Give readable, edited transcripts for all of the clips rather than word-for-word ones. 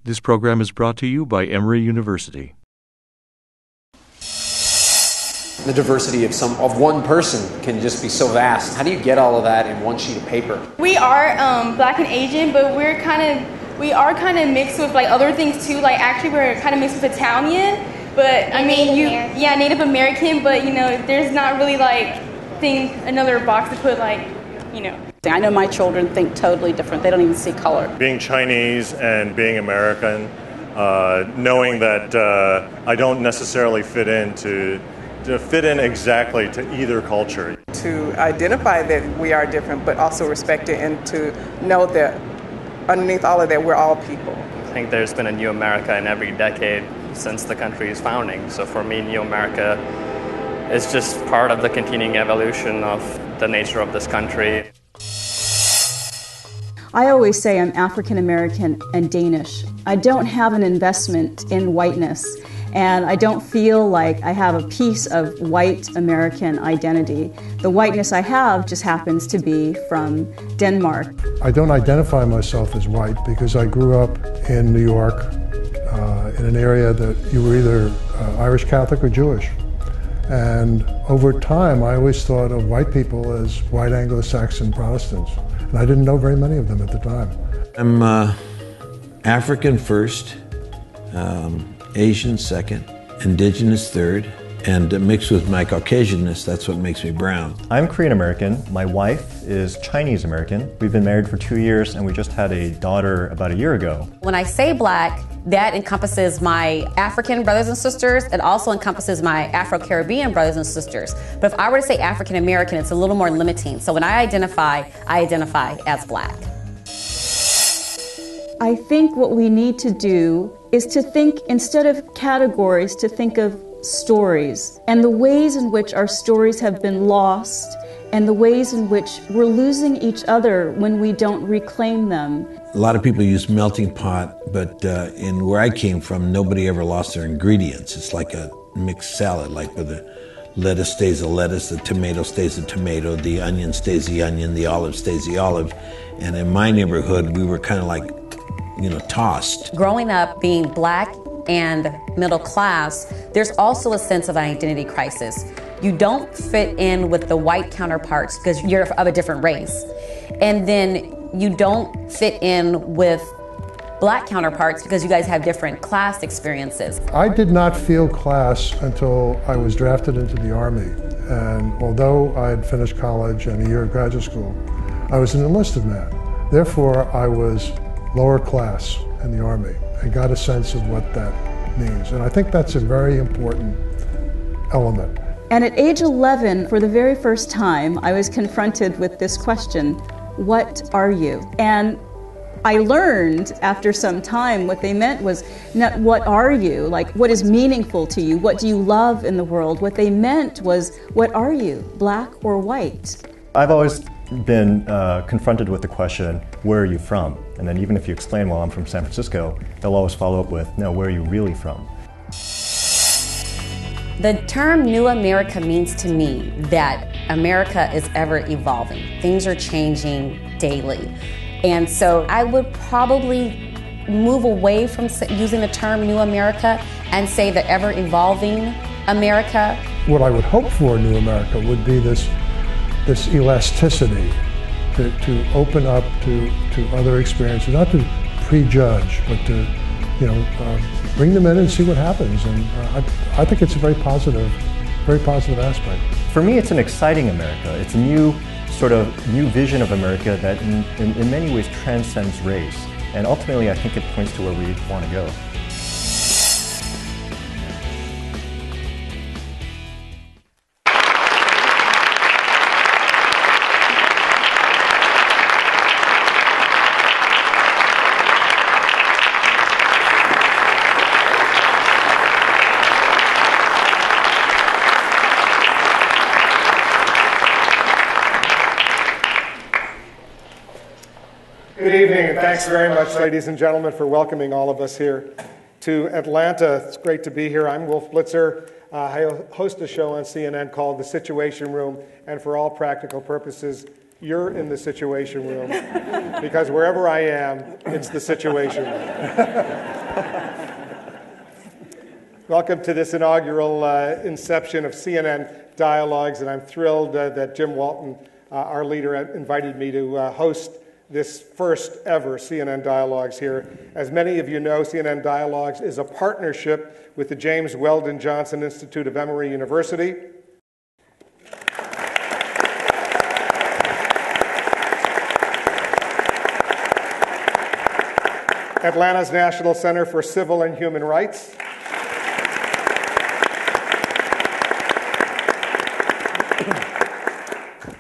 This program is brought to you by Emory University. The diversity of one person can just be so vast. How do you get all of that in one sheet of paper? We are Black and Asian, but we are kind of mixed with like other things too. Like actually, we're kind of mixed with Italian, but I mean, Native American. But there's not really like another box to put I know my children think totally different. They don't even see color. Being Chinese and being American, knowing that I don't necessarily fit in exactly to either culture. To identify that we are different, but also respect it, and to know that underneath all of that, we're all people. I think there's been a new America in every decade since the country's founding. So for me, new America is just part of the continuing evolution of the nature of this country. I always say I'm African American and Danish. I don't have an investment in whiteness, and I don't feel like I have a piece of white American identity. The whiteness I have just happens to be from Denmark. I don't identify myself as white because I grew up in New York in an area that you were either Irish Catholic or Jewish. And over time, I always thought of white people as white Anglo-Saxon Protestants. And I didn't know very many of them at the time. I'm African first, Asian second, Indigenous third, and mixed with my Caucasianness, that's what makes me brown. I'm Korean American. My wife is Chinese American. We've been married for 2 years, and we just had a daughter about a year ago. When I say Black, that encompasses my African brothers and sisters. It also encompasses my Afro-Caribbean brothers and sisters. But if I were to say African American, it's a little more limiting. So when I identify as Black. I think what we need to do is to think, instead of categories, to think of stories, and the ways in which our stories have been lost, and the ways in which we're losing each other when we don't reclaim them. A lot of people use melting pot, but in where I came from, nobody ever lost their ingredients. It's like a mixed salad, like where the lettuce stays a lettuce, the tomato stays a tomato, the onion stays the onion, the olive stays the olive. And in my neighborhood, we were kind of like, tossed. Growing up being Black and middle class, there's also a sense of an identity crisis. You don't fit in with the white counterparts because you're of a different race. And then you don't fit in with Black counterparts because you guys have different class experiences. I did not feel class until I was drafted into the Army. And although I had finished college and a year of graduate school, I was an enlisted man. Therefore, I was lower class in the Army and got a sense of what that means. And I think that's a very important element. And at age 11, for the very first time, I was confronted with this question: what are you? And I learned after some time what they meant was not what are you, like what is meaningful to you, what do you love in the world. What they meant was, what are you, Black or white? I've always been confronted with the question, where are you from? And then even if you explain, well, I'm from San Francisco, they'll always follow up with, no, where are you really from? The term New America means to me that America is ever evolving. Things are changing daily. And so I would probably move away from using the term New America and say the ever evolving America. What I would hope for in New America would be this elasticity to open up to other experiences, not to prejudge, but to bring them in and see what happens. And I think it's a very positive aspect. For me, it's an exciting America. It's a new vision of America that in many ways transcends race. And ultimately, I think it points to where we want to go. Good evening, and thanks very much, ladies and gentlemen, for welcoming all of us here to Atlanta. It's great to be here. I'm Wolf Blitzer. I host a show on CNN called The Situation Room, and for all practical purposes, You're in the Situation Room, because wherever I am, it's the Situation Room. Welcome to this inaugural inception of CNN Dialogues, and I'm thrilled that Jim Walton, our leader, invited me to host this first ever CNN Dialogues here. As many of you know, CNN Dialogues is a partnership with the James Weldon Johnson Institute of Emory University. Atlanta's National Center for Civil and Human Rights.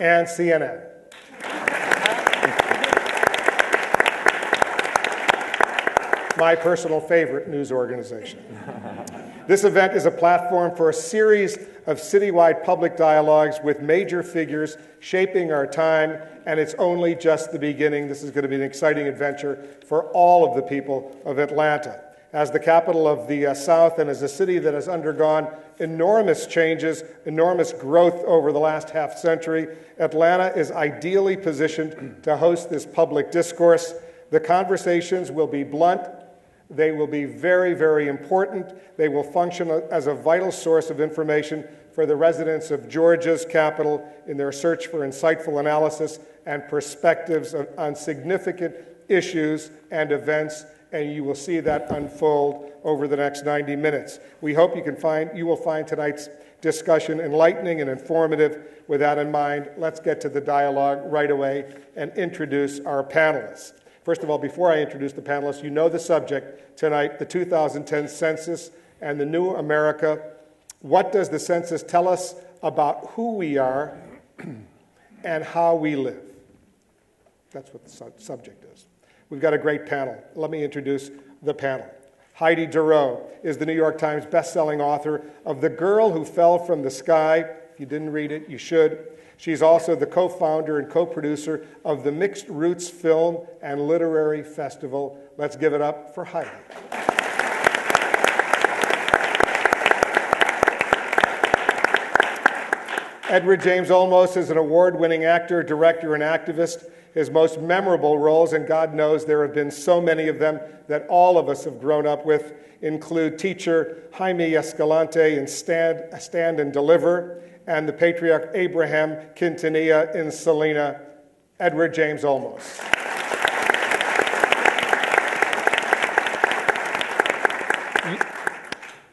And CNN. My personal favorite news organization. This event is a platform for a series of citywide public dialogues with major figures shaping our time, and it's only just the beginning. This is going to be an exciting adventure for all of the people of Atlanta. As the capital of the South and as a city that has undergone enormous changes, enormous growth over the last half century, Atlanta is ideally positioned to host this public discourse. The conversations will be blunt. They will be very, very important. They will function as a vital source of information for the residents of Georgia's capital in their search for insightful analysis and perspectives on significant issues and events, and you will see that unfold over the next 90 minutes. We hope you will find tonight's discussion enlightening and informative. With that in mind, let's get to the dialogue right away and introduce our panelists. First of all, before I introduce the panelists, you know the subject tonight, the 2010 Census and the New America. What does the census tell us about who we are and how we live? That's what the subject is. We've got a great panel. Let me introduce the panel. Heidi Durrow is the New York Times bestselling author of The Girl Who Fell from the Sky. If you didn't read it, you should. She's also the co-founder and co-producer of the Mixed Roots Film and Literary Festival. Let's give it up for Heidi. Edward James Olmos is an award-winning actor, director, and activist. His most memorable roles, and God knows there have been so many of them that all of us have grown up with, include teacher Jaime Escalante in Stand and Deliver, and the patriarch Abraham Quintanilla in Selena. Edward James Olmos.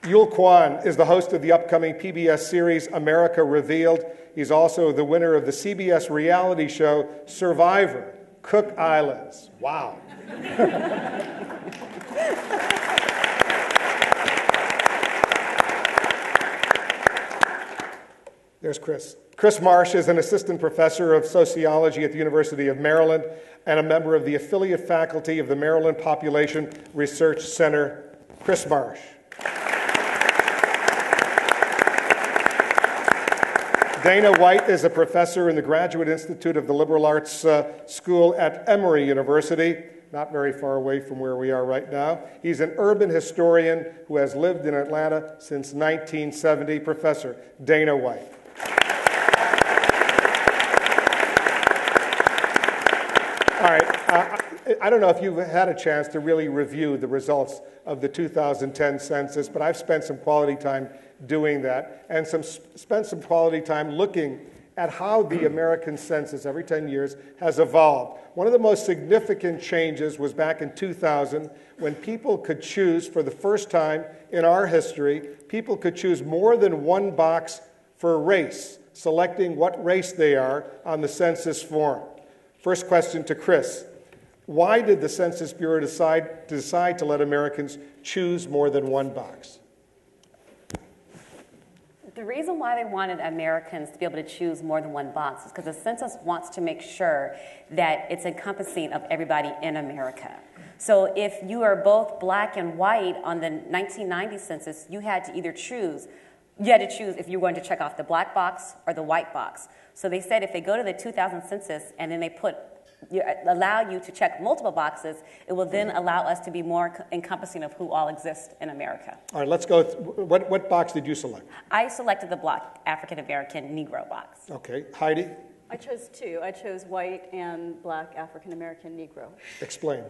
Yul Kwon is the host of the upcoming PBS series America Revealed. He's also the winner of the CBS reality show Survivor, Cook Islands. Wow. There's Kris. Kris Marsh is an assistant professor of sociology at the University of Maryland and a member of the affiliate faculty of the Maryland Population Research Center. Kris Marsh. Dana White is a professor in the Graduate Institute of the Liberal Arts School at Emory University, not very far away from where we are right now. He's an urban historian who has lived in Atlanta since 1970. Professor Dana White. All right, I don't know if you've had a chance to really review the results of the 2010 census, but I've spent some quality time doing that and spent some quality time looking at how the American census every 10 years has evolved. One of the most significant changes was back in 2000 when people could choose, for the first time in our history, people could choose more than one box for race, selecting what race they are on the census form. First question to Kris. Why did the Census Bureau decide to let Americans choose more than one box? The reason why they wanted Americans to be able to choose more than one box is because the census wants to make sure that it's encompassing of everybody in America. So if you are both black and white on the 1990 census, you had to choose if you were going to check off the black box or the white box. So they said if they go to the 2000 census and then they allow you to check multiple boxes, it will then allow us to be more encompassing of who all exist in America. All right, let's go. What box did you select? I selected the black African American Negro box. Okay. Heidi? I chose two. I chose white and black African American Negro. Explain.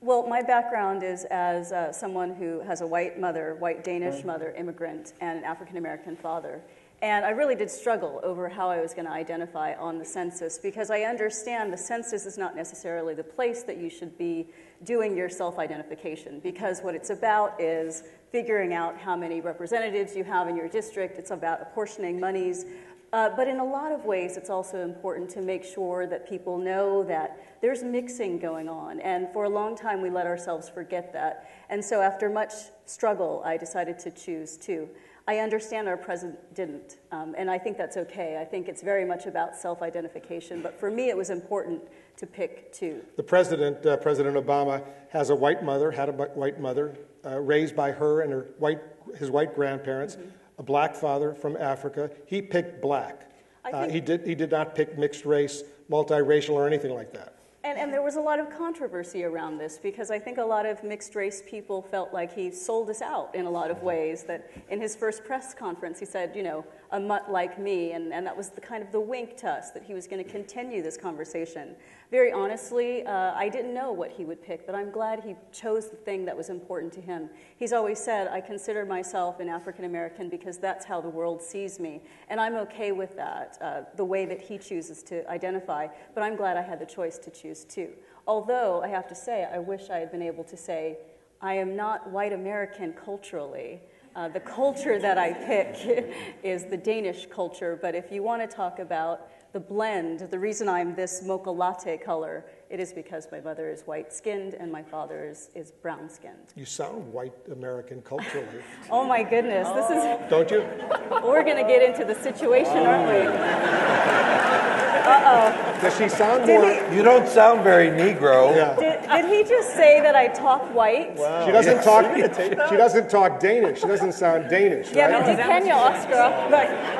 Well, my background is as someone who has a white mother, white Danish mother, immigrant, and an African American father. And I really did struggle over how I was going to identify on the census, because I understand the census is not necessarily the place that you should be doing your self-identification, because what it's about is figuring out how many representatives you have in your district. It's about apportioning monies. But in a lot of ways, it's also important to make sure that people know that there's mixing going on. And for a long time, we let ourselves forget that. And so after much struggle, I decided to choose two. I understand our president didn't, and I think that's okay. I think it's very much about self-identification, but for me it was important to pick two. The president, President Obama, has a white mother, had a white mother, raised by her and his white grandparents, a black father from Africa. He picked black. He did not pick mixed race, multiracial, or anything like that. And there was a lot of controversy around this, because I think a lot of mixed race people felt like he sold us out in a lot of ways. That in his first press conference he said, you know, a mutt like me, and that was the kind of the wink to us that he was going to continue this conversation. Very honestly, I didn't know what he would pick, but I'm glad he chose the thing that was important to him. He's always said, I consider myself an African American because that's how the world sees me, and I'm okay with that, the way that he chooses to identify, but I'm glad I had the choice to choose two. Although, I have to say, I wish I had been able to say, I am not white American culturally. The culture that I pick is the Danish culture, but if you want to talk about the blend, the reason I'm this mocha latte color, it is because my mother is white-skinned and my father is brown-skinned. You sound white American culturally. Oh my goodness, this is... Don't you? We're going to get into the situation, aren't we? Uh-oh. Does she sound more... You don't sound very Negro. Yeah. Did he just say that I talk white? Wow. She doesn't talk. She doesn't talk Danish. She doesn't sound Danish. Ja, right? men det kan jeg også gøre.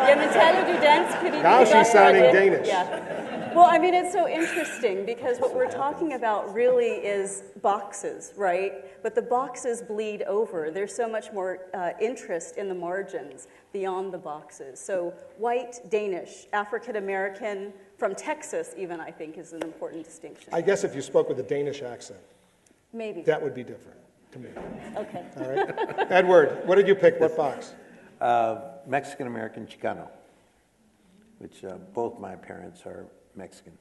Jamen, taler du dansk? Fordi Now she's sounding Danish. Yeah. Well, I mean, it's so interesting because what we're talking about really is boxes, right? But the boxes bleed over. There's so much more interest in the margins beyond the boxes. So white, Danish, African American, from Texas even, I think, is an important distinction. I guess if you spoke with a Danish accent, maybe that would be different to me. Okay. All right. Edward, what did you pick? What box? Mexican American Chicano, which both my parents are Mexican.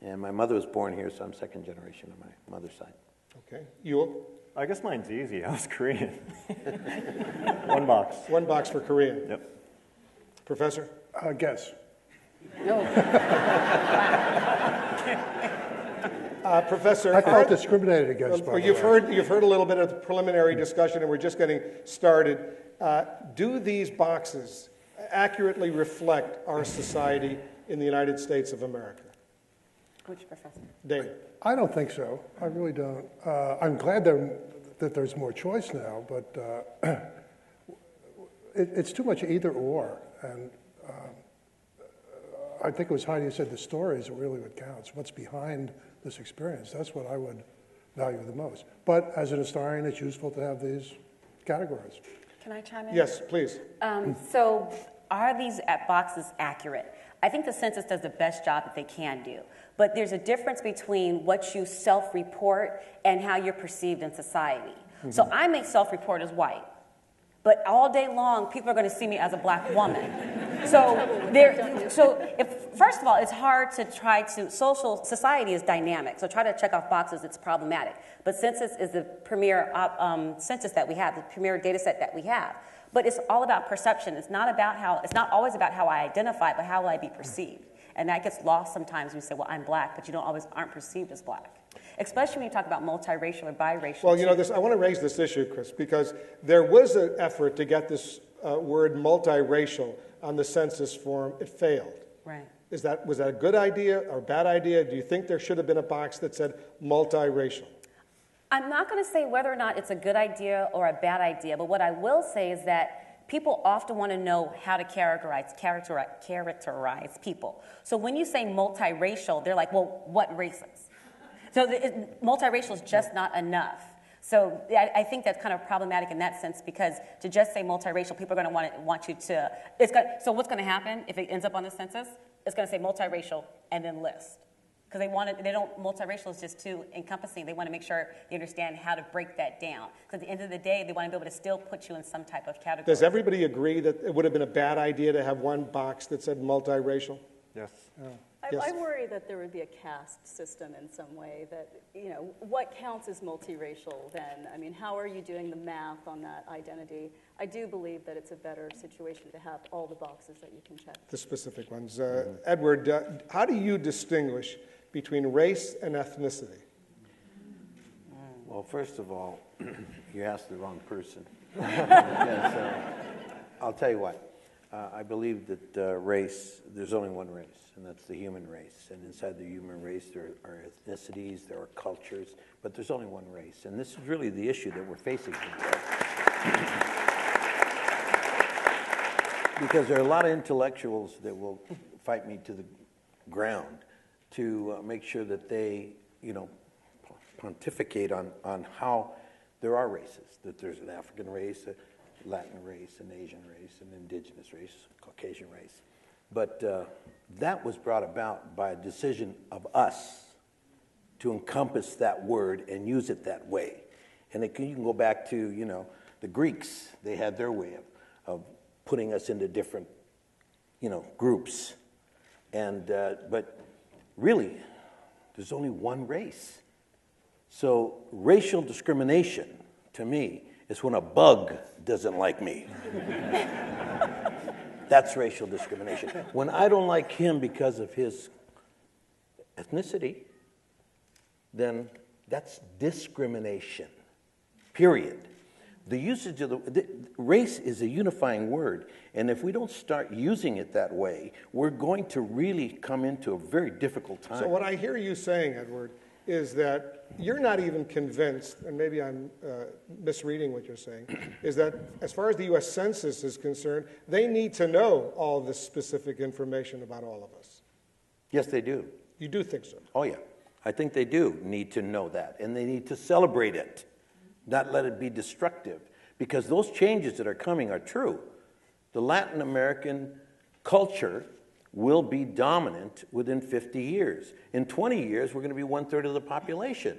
And my mother was born here, so I'm second generation on my mother's side. Okay. Yul? I guess mine's easy. I was Korean. One box. One box for Korean. Yep. Professor? Guess. No. Professor, I felt discriminated against. Well, you've heard a little bit of the preliminary discussion, and we're just getting started. Do these boxes accurately reflect our society in the United States of America? Which professor? Dana. I don't think so. I really don't. I'm glad that there's more choice now, but it's too much either or. And I think it was Heidi who said the stories are really what counts. What's behind this experience? That's what I would value the most. But as an historian, it's useful to have these categories. Can I chime in? Yes, please. So are these boxes accurate? I think the census does the best job that they can do. But there's a difference between what you self-report and how you're perceived in society. Mm-hmm. So I may self-report as white, but all day long, people are going to see me as a black woman. First of all, it's hard to try to, society is dynamic, so try to check off boxes, it's problematic. But census is the premier census that we have, the premier data set that we have. But it's all about perception. It's not always about how I identify, but how will I be perceived. And that gets lost sometimes when you say, well, I'm black, but you aren't perceived as black. Especially when you talk about multiracial or biracial. Well, you know, I want to raise this issue, Kris, because there was an effort to get this word multiracial on the census form. It failed. Right. Was that a good idea or a bad idea? Do you think there should have been a box that said multiracial? I'm not going to say whether or not it's a good idea or a bad idea, but what I will say is that people often want to know how to characterize people. So when you say multiracial, they're like, well, what races? So multiracial is just not enough. So I think that's kind of problematic in that sense, because to just say multiracial, people are going to want you to. So what's going to happen if it ends up on the census? it's going to say multiracial and then list. Because multiracial is just too encompassing. They want to make sure they understand how to break that down. Because at the end of the day, they want to be able to still put you in some type of category. Does everybody agree that it would have been a bad idea to have one box that said multiracial? Yes. Yes. I worry that there would be a caste system in some way that, what counts as multiracial then? I mean, how are you doing the math on that identity? I do believe that it's a better situation to have all the boxes that you can check. The specific ones. Edward, how do you distinguish between race and ethnicity? Well, first of all, you asked the wrong person. Because, I'll tell you what. I believe that race, there's only one race, and that's the human race. And inside the human race, there are ethnicities, there are cultures, but there's only one race. And this is really the issue that we're facing today. Because there are a lot of intellectuals that will fight me to the ground to make sure that they, pontificate on how there are races, that there's an African race, Latin race, an Asian race, an indigenous race, Caucasian race. But that was brought about by a decision of us to encompass that word and use it that way. And you can go back to, the Greeks. They had their way of putting us into different, groups. And but really, there's only one race. So racial discrimination, to me, is when a bug doesn't like me. That's racial discrimination. When I don't like him because of his ethnicity, then that's discrimination, period. The usage of the race is a unifying word, and if we don't start using it that way, we're going to really come into a very difficult time. So what I hear you saying, Edward, is that you're not even convinced, and maybe I'm misreading what you're saying, is that as far as the U.S. Census is concerned, they need to know all this specific information about all of us. Yes, they do. You do think so? Oh, yeah. I think they do need to know that, and they need to celebrate it, not let it be destructive, because those changes that are coming are true. The Latin American culture will be dominant within 50 years. In 20 years, we're going to be 1/3 of the population.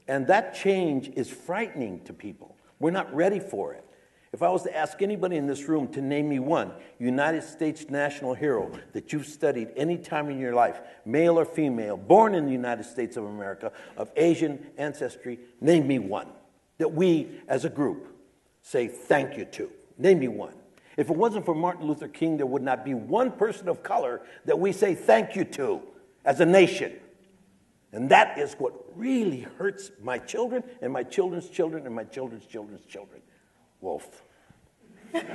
And that change is frightening to people. We're not ready for it. If I was to ask anybody in this room to name me one United States national hero that you've studied any time in your life, male or female, born in the United States of America, of Asian ancestry, name me one that we as a group say thank you to. Name me one. If it wasn't for Martin Luther King, there would not be one person of color that we say thank you to as a nation. And that is what really hurts my children and my children's children and my children's children's children. Wolf. Well, can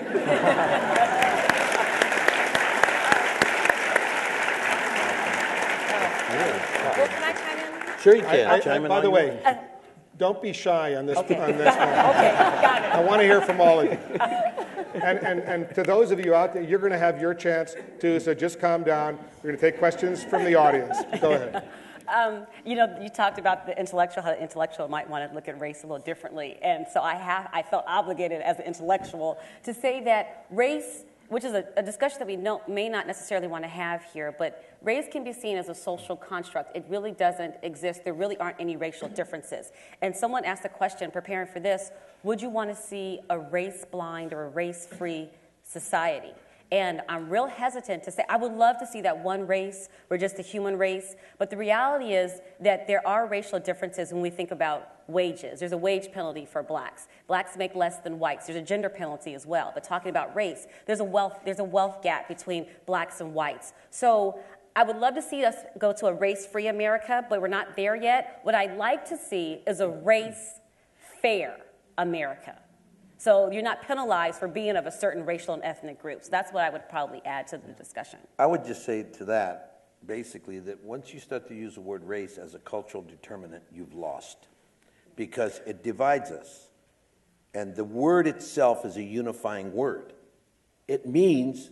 I chime in? Sure you can. By the way, don't be shy on this. Okay. On this one. Okay, got it. I want to hear from all of you. And to those of you out there, you're going to have your chance too, so just calm down. We're going to take questions from the audience. Go ahead. You talked about the intellectual, how the intellectual might want to look at race a little differently. And so I felt obligated as an intellectual to say that race, which is a discussion that we may not necessarily want to have here, but race can be seen as a social construct. It really doesn't exist. There really aren't any racial differences. And someone asked a question, preparing for this, would you want to see a race-blind or a race-free society? And I'm real hesitant to say, I would love to see that one race, we're just a human race, but the reality is that there are racial differences when we think about wages. There's a wage penalty for blacks. Blacks make less than whites. There's a gender penalty as well. But talking about race, there's a wealth gap between blacks and whites. So I would love to see us go to a race-free America, but we're not there yet. What I'd like to see is a race-fair America. So you're not penalized for being of a certain racial and ethnic group. So that's what I would probably add to the discussion. I would just say to that, basically, that once you start to use the word race as a cultural determinant, you've lost. Because it divides us. And the word itself is a unifying word. It means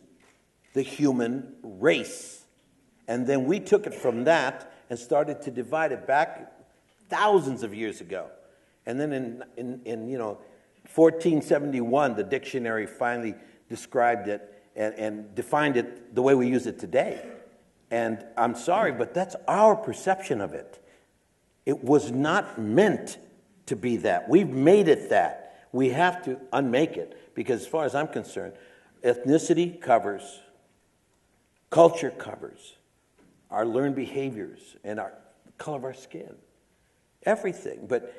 the human race. And then we took it from that and started to divide it back thousands of years ago. And then in 1471, the dictionary finally described it and defined it the way we use it today. And I'm sorry, but that's our perception of it. It was not meant to be that. We've made it that. We have to unmake it, because as far as I'm concerned, ethnicity covers, culture covers, our learned behaviors, and the color of our skin. Everything. But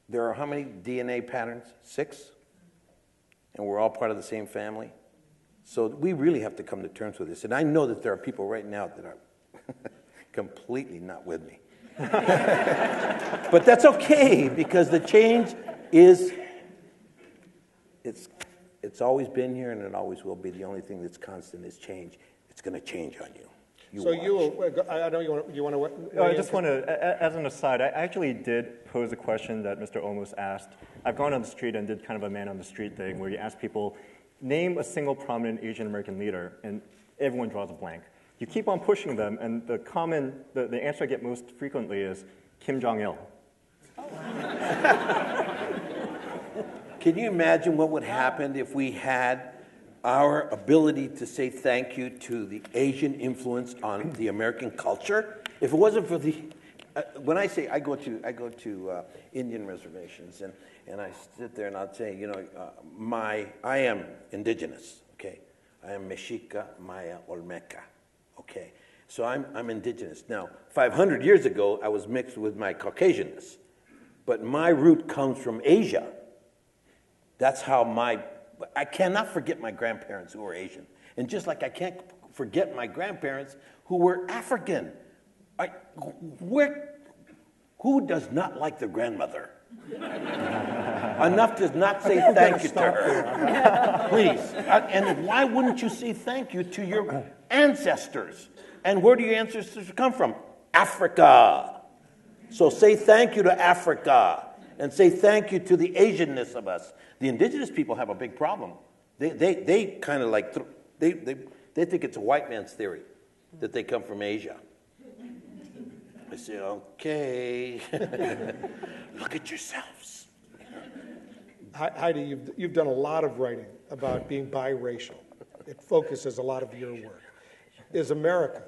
there are how many DNA patterns? 6? And we're all part of the same family. So we really have to come to terms with this. And I know that there are people right now that are completely not with me. But that's okay, because the change is, it's always been here and it always will be. The only thing that's constant is change. It's going to change on you. I know you want to. I just want to, as an aside, I actually did pose a question that Mr. Olmos asked. I've gone on the street and did kind of a man on the street thing where you ask people, name a single prominent Asian American leader, and everyone draws a blank. You keep on pushing them, and the answer I get most frequently is Kim Jong-il. Can you imagine what would happen if we had our ability to say thank you to the Asian influence on the American culture? If it wasn't for the, when I say I go to Indian reservations and I sit there and I'll say, you know, I am indigenous, okay? I am Mexica, Maya, Olmeca, okay? So I'm indigenous. Now, 500 years ago, I was mixed with my Caucasianness, but my root comes from Asia. That's how I cannot forget my grandparents who were Asian. And just like I can't forget my grandparents who were African. Who does not like their grandmother? Enough does not say thank you to her. Please. And why wouldn't you say thank you to your ancestors? And where do your ancestors come from? Africa. So say thank you to Africa. And say thank you to the Asianness of us. The indigenous people have a big problem. They kind of like, they think it's a white man's theory that they come from Asia. I say, okay, look at yourselves. Heidi, you've done a lot of writing about being biracial. It focuses a lot of your work. Is America,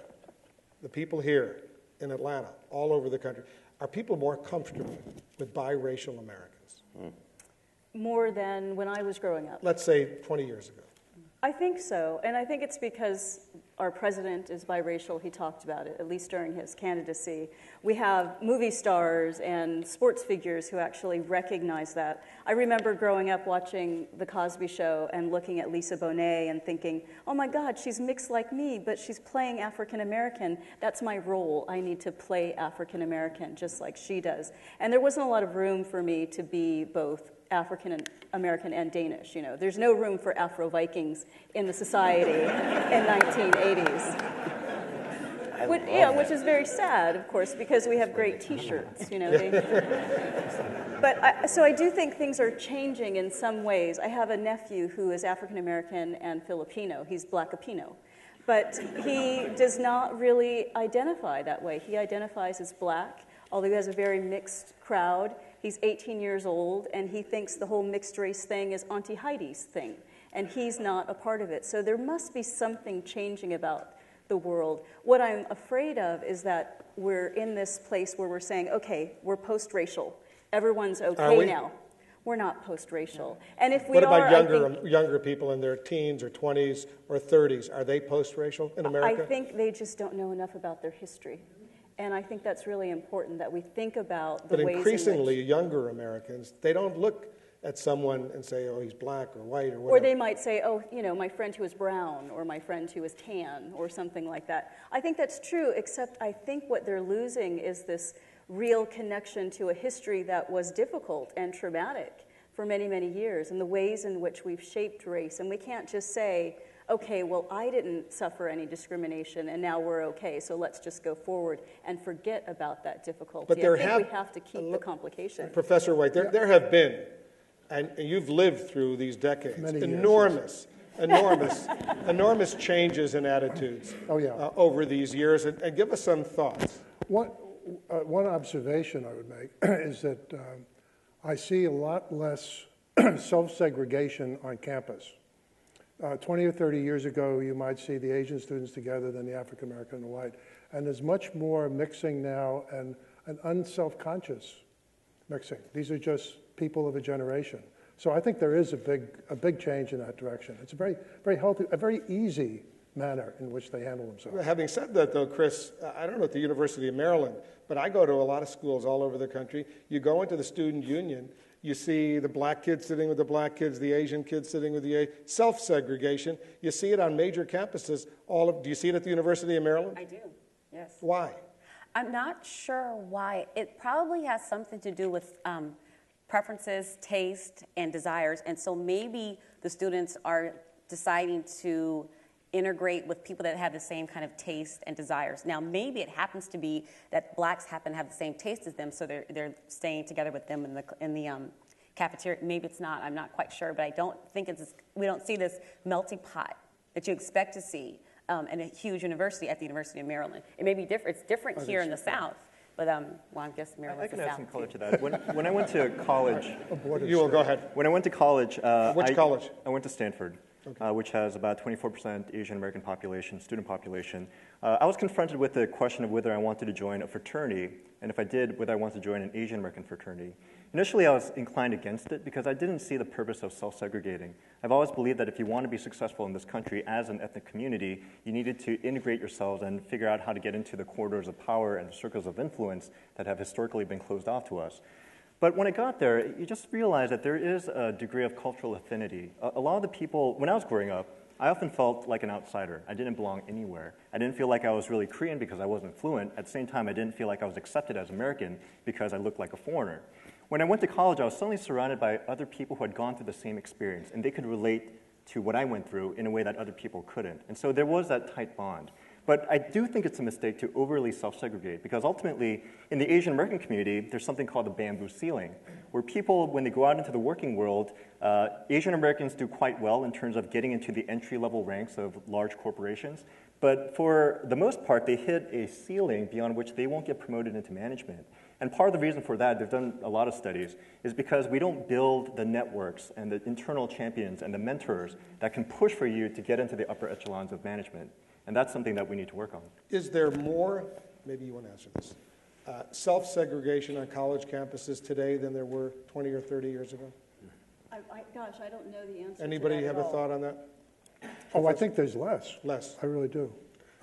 the people here in Atlanta, all over the country, are people more comfortable with biracial Americans? More than when I was growing up. Let's say 20 years ago. I think so, and I think it's because our president is biracial. He talked about it, at least during his candidacy. We have movie stars and sports figures who actually recognize that. I remember growing up watching The Cosby Show and looking at Lisa Bonet and thinking, oh my God, she's mixed like me, but she's playing African American. That's my role. I need to play African American just like she does. And there wasn't a lot of room for me to be both African American and Danish. You know, there's no room for Afro-Vikings in the society in 1980s. Which is very sad, of course, because we have great T-shirts. You know, so I do think things are changing in some ways. I have a nephew who is African American and Filipino. He's Blackapino. But he does not really identify that way. He identifies as black, although he has a very mixed crowd. He's 18 years old, and he thinks the whole mixed race thing is Auntie Heidi's thing, and he's not a part of it. So there must be something changing about the world. What I'm afraid of is that we're in this place where we're saying, okay, we're post-racial. Everyone's okay now. We're not post-racial. And if we what about younger people in their teens or 20s or 30s? Are they post-racial in America? I think they just don't know enough about their history. And I think that's really important, that we think about the ways in which... But increasingly, younger Americans, they don't look at someone and say, oh, he's black or white or whatever. Or they might say, oh, you know, my friend who is brown, or my friend who is tan, or something like that. I think that's true, except I think what they're losing is this real connection to a history that was difficult and traumatic for many, many years, and the ways in which we've shaped race. And we can't just say, okay, well, I didn't suffer any discrimination, and now we're okay, so let's just go forward and forget about that difficulty. But I think we have to keep the complication. Professor White, there have been, and you've lived through these decades, enormous changes in attitudes over these years, and give us some thoughts. One observation I would make is that I see a lot less self-segregation on campus. 20 or 30 years ago, you might see the Asian students together than the African American and the white. And there's much more mixing now and an unself-conscious mixing. These are just people of a generation. So I think there is a big change in that direction. It's a very, very healthy, a very easy manner in which they handle themselves. Having said that, though, Kris, I don't know at the University of Maryland, but I go to a lot of schools all over the country. You go into the student union, you see the black kids sitting with the black kids, the Asian kids sitting with the self-segregation. You see it on major campuses. Do you see it at the University of Maryland? I do, yes. Why? I'm not sure why. It probably has something to do with preferences, taste, and desires. And so maybe the students are deciding to integrate with people that have the same kind of taste and desires. Now, maybe it happens to be that blacks happen to have the same taste as them, so they're staying together with them in the cafeteria. Maybe it's not. I'm not quite sure, but I don't think we don't see this melting pot that you expect to see in a huge university at the University of Maryland. It may be different. It's different here in the South. But, well, I guess Maryland's I can the add South. some color to that. When I went to college... You will, go ahead. When I went to college... Which college? I went to Stanford, okay. Which has about 24% Asian American population, student population. I was confronted with the question of whether I wanted to join a fraternity, and if I did, whether I wanted to join an Asian American fraternity. Initially, I was inclined against it because I didn't see the purpose of self-segregating. I've always believed that if you want to be successful in this country as an ethnic community, you needed to integrate yourselves and figure out how to get into the corridors of power and the circles of influence that have historically been closed off to us. But when I got there, you just realize that there is a degree of cultural affinity. A lot of the people, when I was growing up, I often felt like an outsider. I didn't belong anywhere. I didn't feel like I was really Korean because I wasn't fluent. At the same time, I didn't feel like I was accepted as American because I looked like a foreigner. When I went to college, I was suddenly surrounded by other people who had gone through the same experience, and they could relate to what I went through in a way that other people couldn't. And so there was that tight bond. But I do think it's a mistake to overly self-segregate, because ultimately, in the Asian American community, there's something called the bamboo ceiling, where people, when they go out into the working world, Asian Americans do quite well in terms of getting into the entry-level ranks of large corporations. But for the most part, they hit a ceiling beyond which they won't get promoted into management. And part of the reason for that, they've done a lot of studies, is because we don't build the networks and the internal champions and the mentors that can push for you to get into the upper echelons of management. And that's something that we need to work on. Is there more, maybe you want to answer this, self-segregation on college campuses today than there were 20 or 30 years ago? Gosh, I don't know the answer. Anybody have a thought on that? Oh, I think there's less. Less. I really do.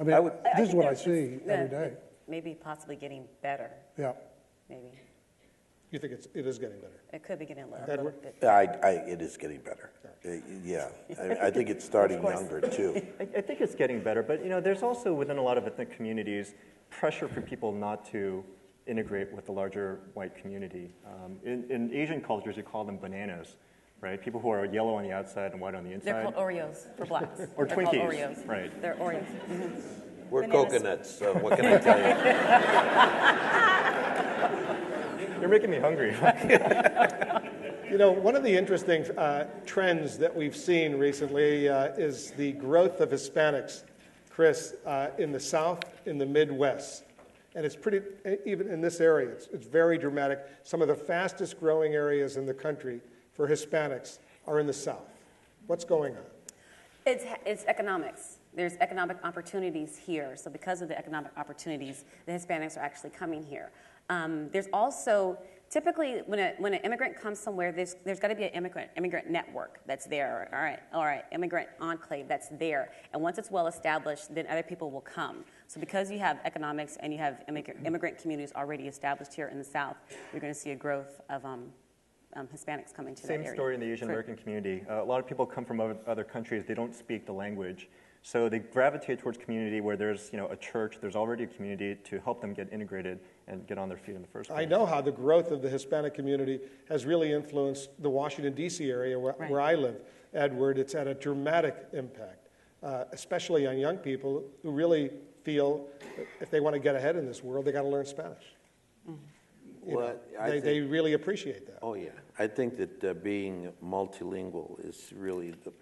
I mean, this is what I see every day. Maybe possibly getting better. Yeah. Maybe. You think it is getting better? It could be getting a little Edward? bit. It is getting better. Yeah, I think it's starting younger too. I think it's getting better, but there's also within a lot of ethnic communities pressure for people not to integrate with the larger white community. In Asian cultures, you call them bananas, right? People who are yellow on the outside and white on the inside. They're called Oreos for blacks. Or They're Twinkies, called Oreos. Right? They're Oreos. Mm-hmm. We're coconuts, so what can I tell you? You're making me hungry. One of the interesting trends that we've seen recently is the growth of Hispanics, Kris, in the South, in the Midwest. And it's pretty, even in this area, it's very dramatic. Some of the fastest growing areas in the country for Hispanics are in the South. What's going on? It's economics. There's economic opportunities here. So because of the economic opportunities, the Hispanics are actually coming here. There's also, typically, when an immigrant comes somewhere, there's got to be an immigrant network that's there, all right, immigrant enclave that's there. And once it's well established, then other people will come. So because you have economics and you have immigrant communities already established here in the South, you're going to see a growth of Hispanics coming to that area. Same story in the Asian American community. A lot of people come from other countries. They don't speak the language. So they gravitate towards community where there's a church, there's already a community to help them get integrated and get on their feet in the first place. I know how the growth of the Hispanic community has really influenced the Washington, D.C. area where I live. Edward, it's had a dramatic impact, especially on young people who really feel that if they want to get ahead in this world, they got to learn Spanish. Mm-hmm. They really appreciate that. Oh, yeah. I think that being multilingual is really the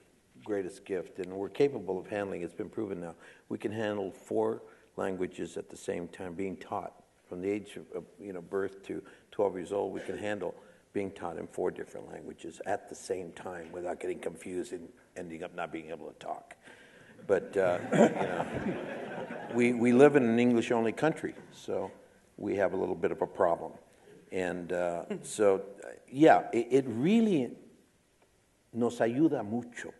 greatest gift, and we're capable of handling. It's been proven now. We can handle 4 languages at the same time, being taught from the age of birth to 12 years old. We can handle being taught in 4 different languages at the same time without getting confused and ending up not being able to talk. But we live in an English-only country, so we have a little bit of a problem. And it really nos ayuda mucho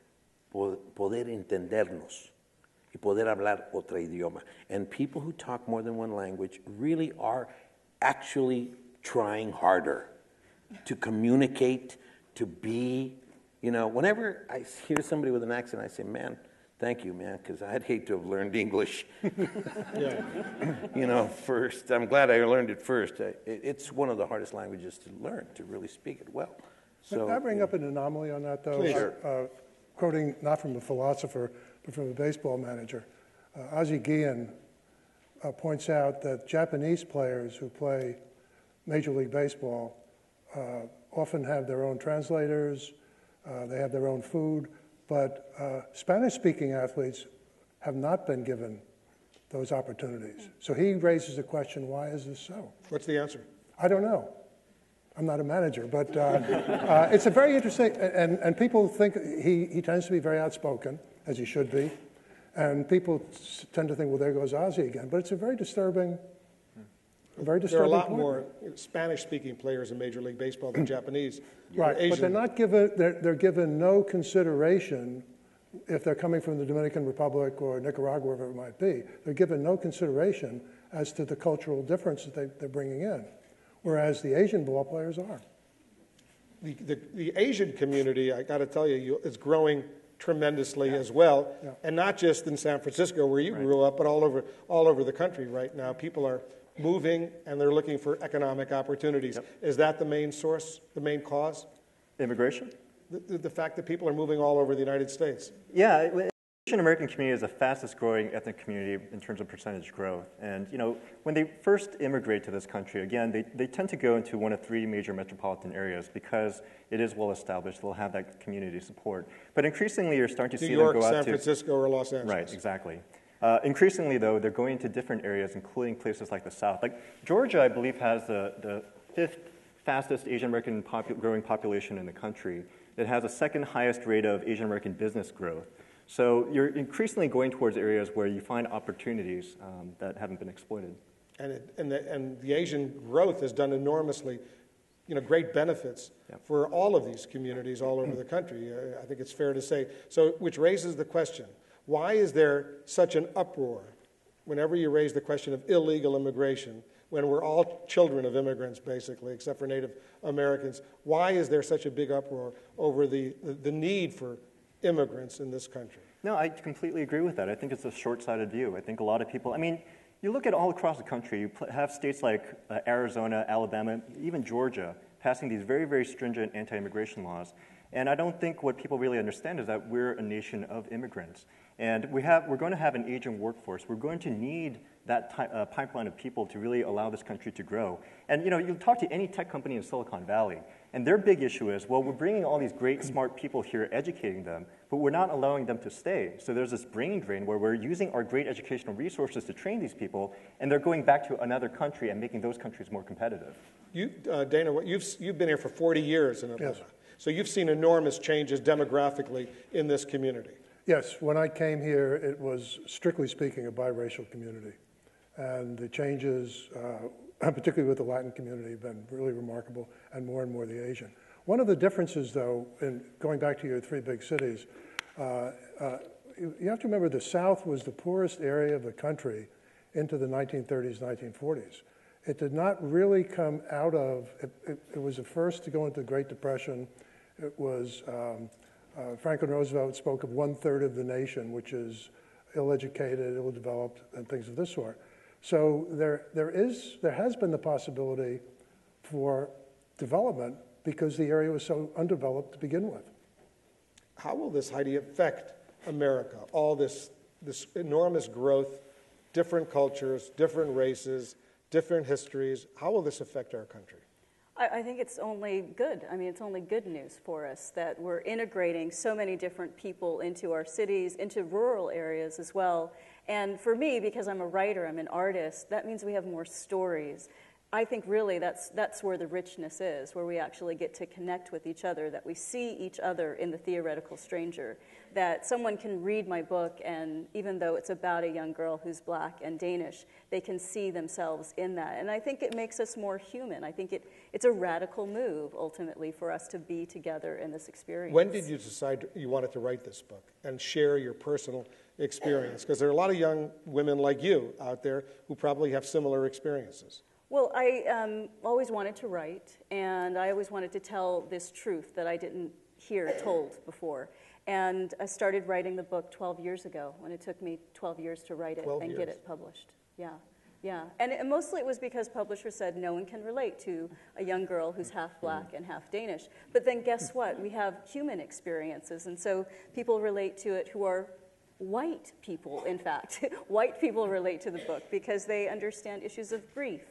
poder entendernos y poder hablar otro idioma. And people who talk more than one language really are actually trying harder to communicate, to be, whenever I hear somebody with an accent, I say, man, thank you, man, because I'd hate to have learned English. First. I'm glad I learned it first. It's one of the hardest languages to learn, to really speak it well. So, Can I bring up an anomaly on that, though? Please. Quoting not from a philosopher, but from a baseball manager, Ozzie Guillen points out that Japanese players who play Major League Baseball often have their own translators, they have their own food, but Spanish-speaking athletes have not been given those opportunities. So he raises the question, why is this so? What's the answer? I don't know. I'm not a manager, but it's a very interesting, and people think he tends to be very outspoken, as he should be, and people tend to think, well, there goes Ozzie again, but it's a very disturbing point. There are a lot more Spanish-speaking players in Major League Baseball than Japanese. Right, Asian. but they're not given, they're given no consideration if they're coming from the Dominican Republic or Nicaragua, wherever it might be. They're given no consideration as to the cultural difference that they're bringing in, whereas the Asian ball players are. The Asian community, I got to tell you, is growing tremendously as well, and not just in San Francisco where you grew up, but all over the country right now. People are moving and they're looking for economic opportunities. Is that the main source, the main cause? Immigration? The fact that people are moving all over the United States. Yeah, the Asian American community is the fastest growing ethnic community in terms of percentage growth. And when they first immigrate to this country, again, they tend to go into one of 3 major metropolitan areas because it is well established. They'll have that community support. But increasingly, you're starting to see them go out to New York, San Francisco, or Los Angeles. Right, exactly. Increasingly, though, they're going into different areas, including places like the South. Like Georgia, I believe, has the 5th fastest Asian American growing population in the country. It has the 2nd highest rate of Asian American business growth. So you're increasingly going towards areas where you find opportunities that haven't been exploited. And the Asian growth has done enormously, great benefits for all of these communities all over the country. I think it's fair to say. So, which raises the question: why is there such an uproar whenever you raise the question of illegal immigration, when we're all children of immigrants, basically, except for Native Americans? Why is there such a big uproar over the need for immigrants in this country? No, I completely agree with that. I think it's a short-sighted view. I think a lot of people, you look at all across the country, you have states like Arizona, Alabama, even Georgia, passing these very, very stringent anti-immigration laws. And I don't think what people really understand is that we're a nation of immigrants. And we're going to have an aging workforce. We're going to need that pipeline of people to really allow this country to grow. And you talk to any tech company in Silicon Valley, and their big issue is, well, we're bringing all these great, smart people here, educating them, but we're not allowing them to stay. So there's this brain drain where we're using our great educational resources to train these people, and they're going back to another country and making those countries more competitive. Dana, you've been here for 40 years in Atlanta. Yes. So you've seen enormous changes demographically in this community. Yes, when I came here, it was, strictly speaking, a biracial community. And the changes, particularly with the Latin community, have been really remarkable, and more the Asian. One of the differences, though, in going back to your 3 big cities, you have to remember the South was the poorest area of the country into the 1930s, 1940s. It did not really come out of, it was the first to go into the Great Depression. It was, Franklin Roosevelt spoke of 1/3 of the nation, which is ill-educated, ill-developed, and things of this sort. So there has been the possibility for development because the area was so undeveloped to begin with. How will this, Heidi, affect America? All this enormous growth, different cultures, different races, different histories. How will this affect our country? I think it's only good. It's only good news for us that we're integrating so many different people into our cities, into rural areas as well. And for me, because I'm a writer, I'm an artist, that means we have more stories. I think really that's where the richness is, where we actually get to connect with each other, that we see each other in the theoretical stranger, that someone can read my book, and even though it's about a young girl who's Black and Danish, they can see themselves in that. And I think it makes us more human. I think it's a radical move, ultimately, for us to be together in this experience. When did you decide you wanted to write this book and share your personal experience? Because there are a lot of young women like you out there who probably have similar experiences. Well, I always wanted to write, and I always wanted to tell this truth that I didn't hear told before. And I started writing the book 12 years ago, when it took me 12 years to write it and get it published. Yeah. And mostly it was because publishers said no one can relate to a young girl who's half Black and half Danish. But then guess what? We have human experiences, and so people relate to it who are white people, in fact. White people relate to the book because they understand issues of grief.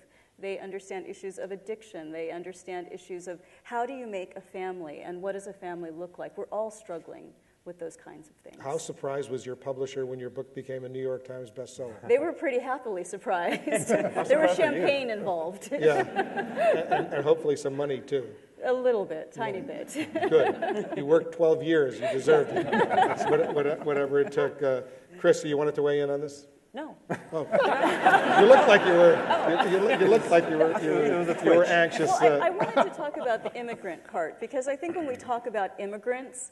They understand issues of addiction. They understand issues of how do you make a family and what does a family look like. We're all struggling with those kinds of things. How surprised was your publisher when your book became a New York Times bestseller? They were pretty happily surprised. There was champagne involved. Yeah, and hopefully some money too. A little bit, tiny bit. Good. You worked 12 years. You deserved it. Whatever it took. Kris, you wanted to weigh in on this? No. Oh. You looked like you were. You looked like you were anxious. Well, I wanted to talk about the immigrant part because I think when we talk about immigrants,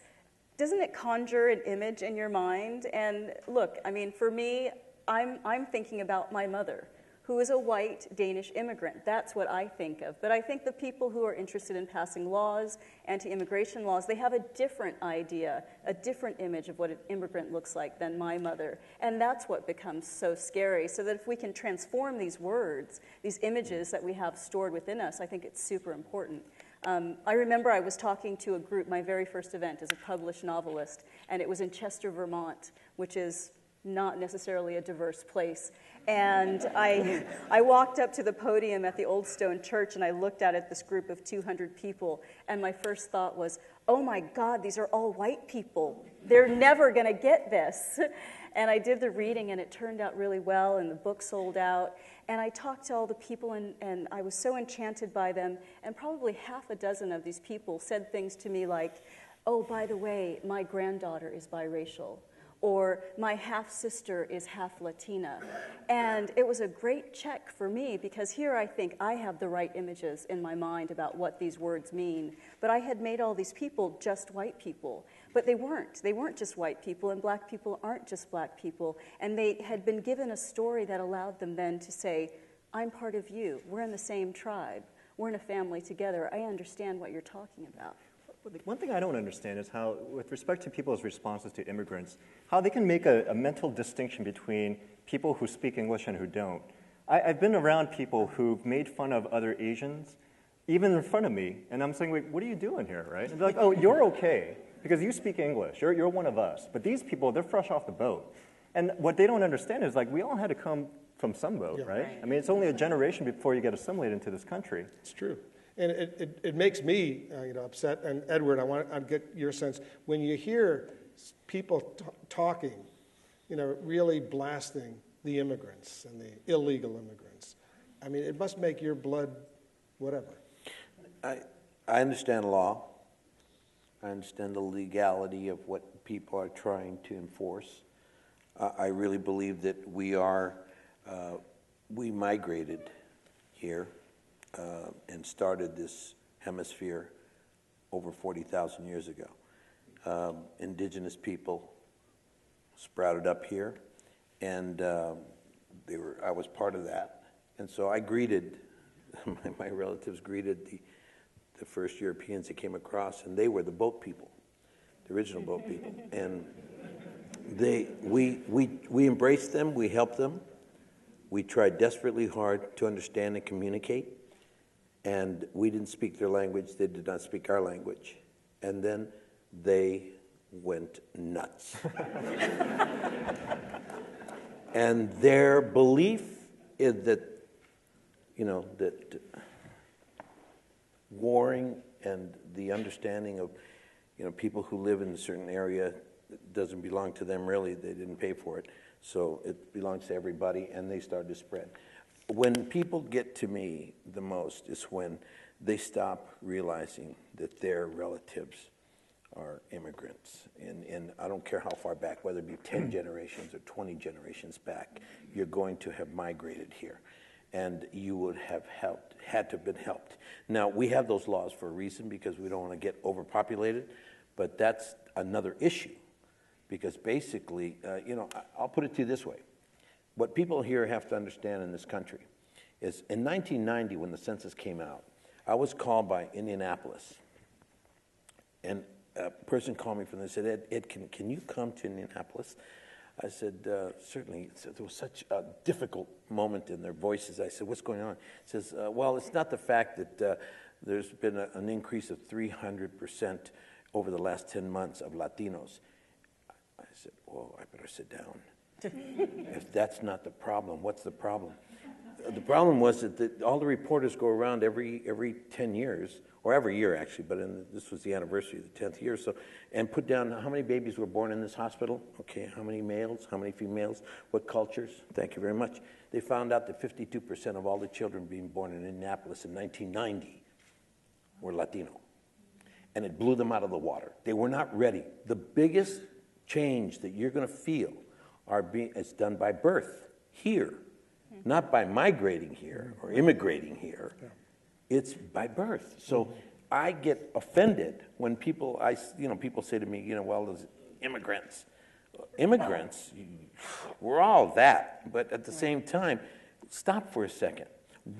doesn't it conjure an image in your mind? And look, I mean, for me, I'm thinking about my mother, who is a white Danish immigrant. That's what I think of. But I think the people who are interested in passing laws, anti-immigration laws, they have a different idea, a different image of what an immigrant looks like than my mother. And that's what becomes so scary. So that if we can transform these words, these images that we have stored within us, I think it's super important. I remember I was talking to a group, my very first event as a published novelist, and it was in Chester, Vermont, which is not necessarily a diverse place. And I walked up to the podium at the Old Stone Church, and I looked out at this group of 200 people, and my first thought was, oh my God, these are all white people. They're never going to get this. And I did the reading, and it turned out really well, and the book sold out. And I talked to all the people, and I was so enchanted by them, and probably half a dozen of these people said things to me like, oh, by the way, my granddaughter is biracial, or my half-sister is half Latina. And it was a great check for me, because here I think I have the right images in my mind about what these words mean, but I had made all these people just white people. But they weren't. They weren't just white people, and Black people aren't just Black people. And they had been given a story that allowed them then to say, I'm part of you. We're in the same tribe. We're in a family together. I understand what you're talking about. One thing I don't understand is how, with respect to people's responses to immigrants, how they can make a mental distinction between people who speak English and who don't. I've been around people who've made fun of other Asians, even in front of me, and I'm saying, wait, what are you doing here, right? And they're like, oh, you're okay, because you speak English. You're one of us. But these people, they're fresh off the boat. And what they don't understand is, like, we all had to come from some boat, right? I mean, it's only a generation before you get assimilated into this country. It's true. And it makes me upset. And Edward, I'd get your sense. When you hear people talking, really blasting the immigrants and the illegal immigrants, I mean, it must make your blood whatever. I understand law. I understand the legality of what people are trying to enforce. I really believe that we migrated here and started this hemisphere over 40,000 years ago. Indigenous people sprouted up here, and I was part of that. And so I greeted, my relatives greeted the first Europeans that came across, and they were the boat people, the original boat people. And we embraced them, we helped them. We tried desperately hard to understand and communicate, and we didn't speak their language, they did not speak our language. And then they went nuts. And their belief is that, that warring and the understanding of, people who live in a certain area doesn't belong to them really. They didn't pay for it. So it belongs to everybody, and they started to spread. when people get to me the most is when they stop realizing that their relatives are immigrants. And I don't care how far back, whether it be 10 generations or 20 generations back, you're going to have migrated here. And you would have had to have been helped. Now, we have those laws for a reason because we don't want to get overpopulated, but that's another issue. Because basically, I'll put it to you this way. What people here have to understand in this country is in 1990, when the census came out, I was called by Indianapolis. And a person called me from there and said, Ed, can you come to Indianapolis? I said, certainly. So there was such a difficult moment in their voices. I said, what's going on? He says, well, it's not the fact that there's been an increase of 300% over the last 10 months of Latinos. I said, whoa, I better sit down. If that's not the problem, what's the problem? The problem was that all the reporters go around every 10 years, or every year actually, but this was the anniversary of the 10th year, so, and put down how many babies were born in this hospital, okay, how many males, how many females, what cultures, thank you very much. They found out that 52% of all the children being born in Indianapolis in 1990 were Latino. And it blew them out of the water. They were not ready. The biggest change that you're going to feel is done by birth here, not by migrating here or immigrating here. It's by birth. So I get offended when people say to me, well, there's immigrants. Immigrants, we're all that. But at the same time, stop for a second.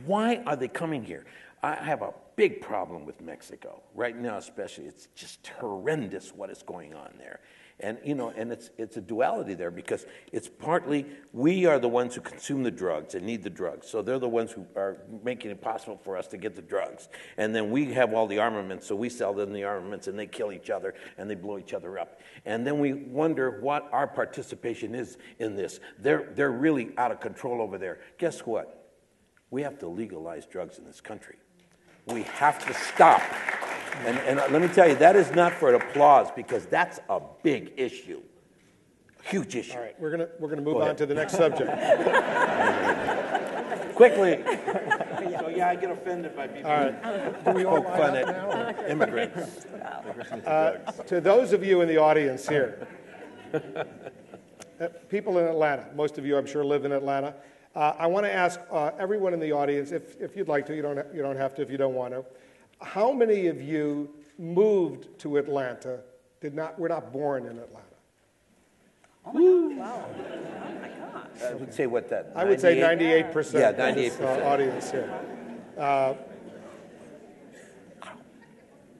Why are they coming here? I have a big problem with Mexico right now, especially. It's just horrendous what is going on there. And and it's a duality there because it's partly we are the ones who consume the drugs and need the drugs. So they're the ones who are making it possible for us to get the drugs. And then we have all the armaments, so we sell them the armaments and they kill each other and they blow each other up. And then we wonder what our participation is in this. They're really out of control over there. Guess what? We have to legalize drugs in this country. We have to stop. And let me tell you, that is not for applause because that's a big issue, huge issue. All right, we're gonna move on to the next subject. Quickly. So yeah, I get offended by people who poke fun at immigrants. To those of you in the audience here, people in Atlanta, most of you I'm sure live in Atlanta. I want to ask everyone in the audience, if you'd like to, you don't have to if you don't want to. How many of you moved to Atlanta, were not born in Atlanta? Oh my God. Wow. Oh my God. I would say what that? I would say 98%. Yeah, 98%. Audience here.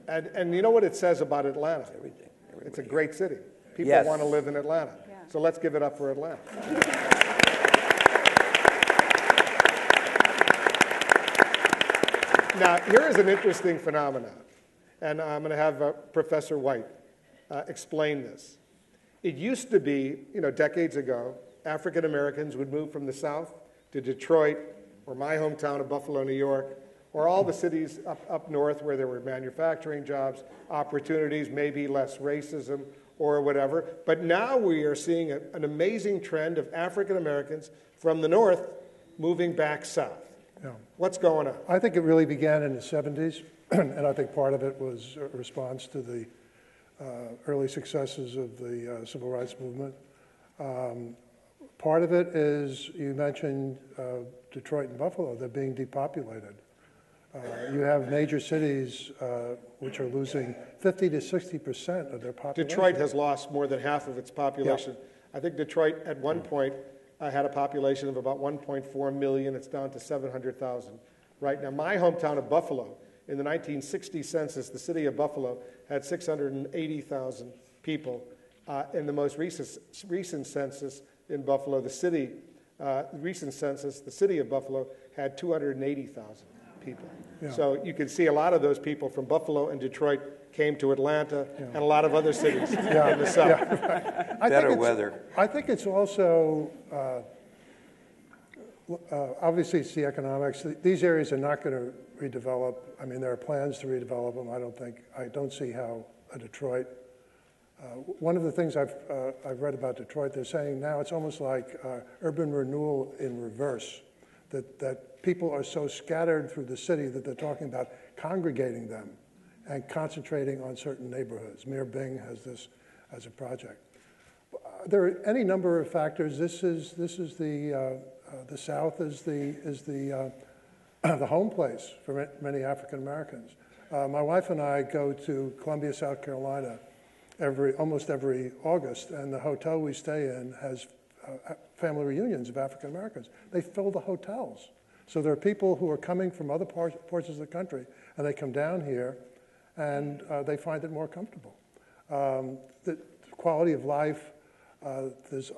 And you know what it says about Atlanta? Everything. It's a great city. People want to live in Atlanta. Yeah. So let's give it up for Atlanta. Now, here is an interesting phenomenon, and I'm going to have Professor White explain this. It used to be, decades ago, African Americans would move from the South to Detroit, or my hometown of Buffalo, New York, or all the cities up north where there were manufacturing jobs, opportunities, maybe less racism or whatever. But now we are seeing an amazing trend of African Americans from the north moving back south. Yeah. What's going on? I think it really began in the 70s, and I think part of it was a response to the early successes of the civil rights movement. Part of it is, you mentioned Detroit and Buffalo, they're being depopulated. You have major cities which are losing 50 to 60% of their population. Detroit has lost more than half of its population. Yeah. I think Detroit at one point had a population of about 1.4 million. It's down to 700,000 right now. My hometown of Buffalo, in the 1960 census, the city of Buffalo had 680,000 people. In the most recent census in Buffalo, the city of Buffalo had 280,000 people. Yeah. So you can see a lot of those people from Buffalo and Detroit came to Atlanta and a lot of other cities in the South. Yeah. Better weather. I think it's also, obviously it's the economics. These areas are not going to redevelop. I mean, there are plans to redevelop them. I don't see how Detroit. One of the things I've read about Detroit, they're saying now it's almost like urban renewal in reverse. that people are so scattered through the city that they're talking about congregating them and concentrating on certain neighborhoods. Mayor Bing has this as a project. There are any number of factors. This is the South is the home place for many African Americans. My wife and I go to Columbia, South Carolina almost every August, and the hotel we stay in has family reunions of African Americans. They fill the hotels. So there are people who are coming from other parts of the country, and they come down here, and they find it more comfortable. The quality of life, there's